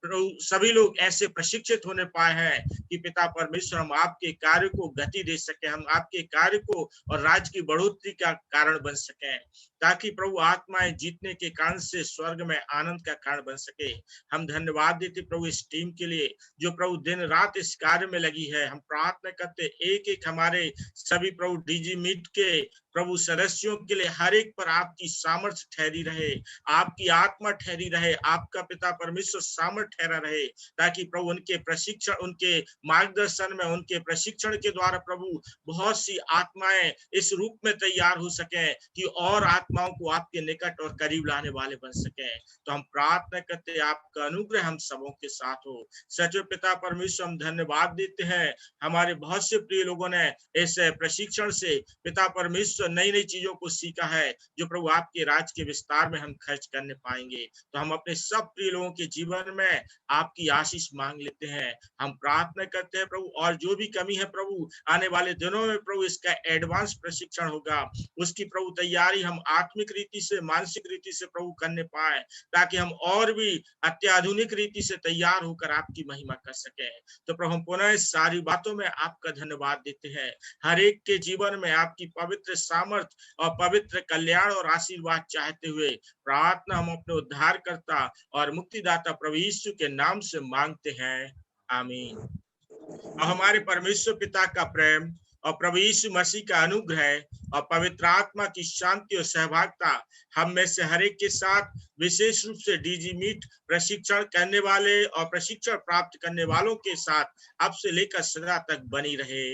सभी लोग ऐसे प्रशिक्षित होने पाए हैं कि पिता परमेश्वर हम आपके कार्य को गति दे सके, हम आपके कार्य को और राज्य की बढ़ोतरी का कारण बन सके, ताकि प्रभु आत्माएं जीतने के कारण से स्वर्ग में आनंद का कारण बन सके। हम धन्यवाद देते प्रभु इस टीम के लिए जो प्रभु दिन रात इस कार्य में लगी है। हम प्रार्थना करते एक एक हमारे सभी प्रभु डीजी मीट के प्रभु सदस्यों के लिए हर एक पर आपकी सामर्थ्य ठहरी रहे, आपकी आत्मा ठहरी रहे, आपका पिता परमेश्वर सामर्थ्य ठहरा रहे, ताकि प्रभु उनके प्रशिक्षण, उनके मार्गदर्शन में, उनके प्रशिक्षण के द्वारा प्रभु बहुत सी आत्माएं इस रूप में तैयार हो सके कि और आत्माओं को आपके निकट और करीब लाने वाले बन सके। तो हम प्रार्थना करते हैं आपका अनुग्रह हम सबों के साथ हो। सच पिता परमेश्वर, हम धन्यवाद देते हैं, हमारे बहुत से प्रिय लोगों ने इस प्रशिक्षण से पिता परमेश्वर नई नई चीजों को सीखा है, जो प्रभु आपके राज्य के विस्तार में हम खर्च करने पाएंगे। तो हम अपने सब प्रिय लोगों के जीवन में आपकी आशीष मांग लेते हैं। हम प्रार्थना करते हैं प्रभु, और जो भी कमी है प्रभु आने वाले दिनों में प्रभु इसका एडवांस प्रशिक्षण होगा, उसकी प्रभु तैयारी हम आत्मिक रीति से, मानसिक रीति से प्रभु करने पाए, ताकि हम और भी अत्याधुनिक रीति से तैयार होकर आपकी महिमा कर सके। तो प्रभु हम पुनः इस सारी बातों में आपका धन्यवाद देते हैं। हर एक के जीवन में आपकी पवित्र सामर्थ और पवित्र कल्याण और आशीर्वाद चाहते हुए प्रार्थना हम अपने उद्धारकर्ता और मुक्तिदाता प्रभु यीशु के नाम से मांगते हैं, आमीन। और हमारे परमेश्वर पिता का प्रेम और प्रभु यीशु मसीह का अनुग्रह और पवित्र आत्मा की शांति और सहभागिता हम में से हर एक के साथ, विशेष रूप से डीजी मीट प्रशिक्षण करने वाले और प्रशिक्षण प्राप्त करने वालों के साथ अब से लेकर सदा तक बनी रहे,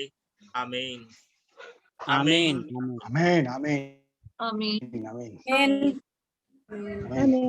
आमीन। आमीन। आमीन। आमीन। आमीन। आमीन। आमीन।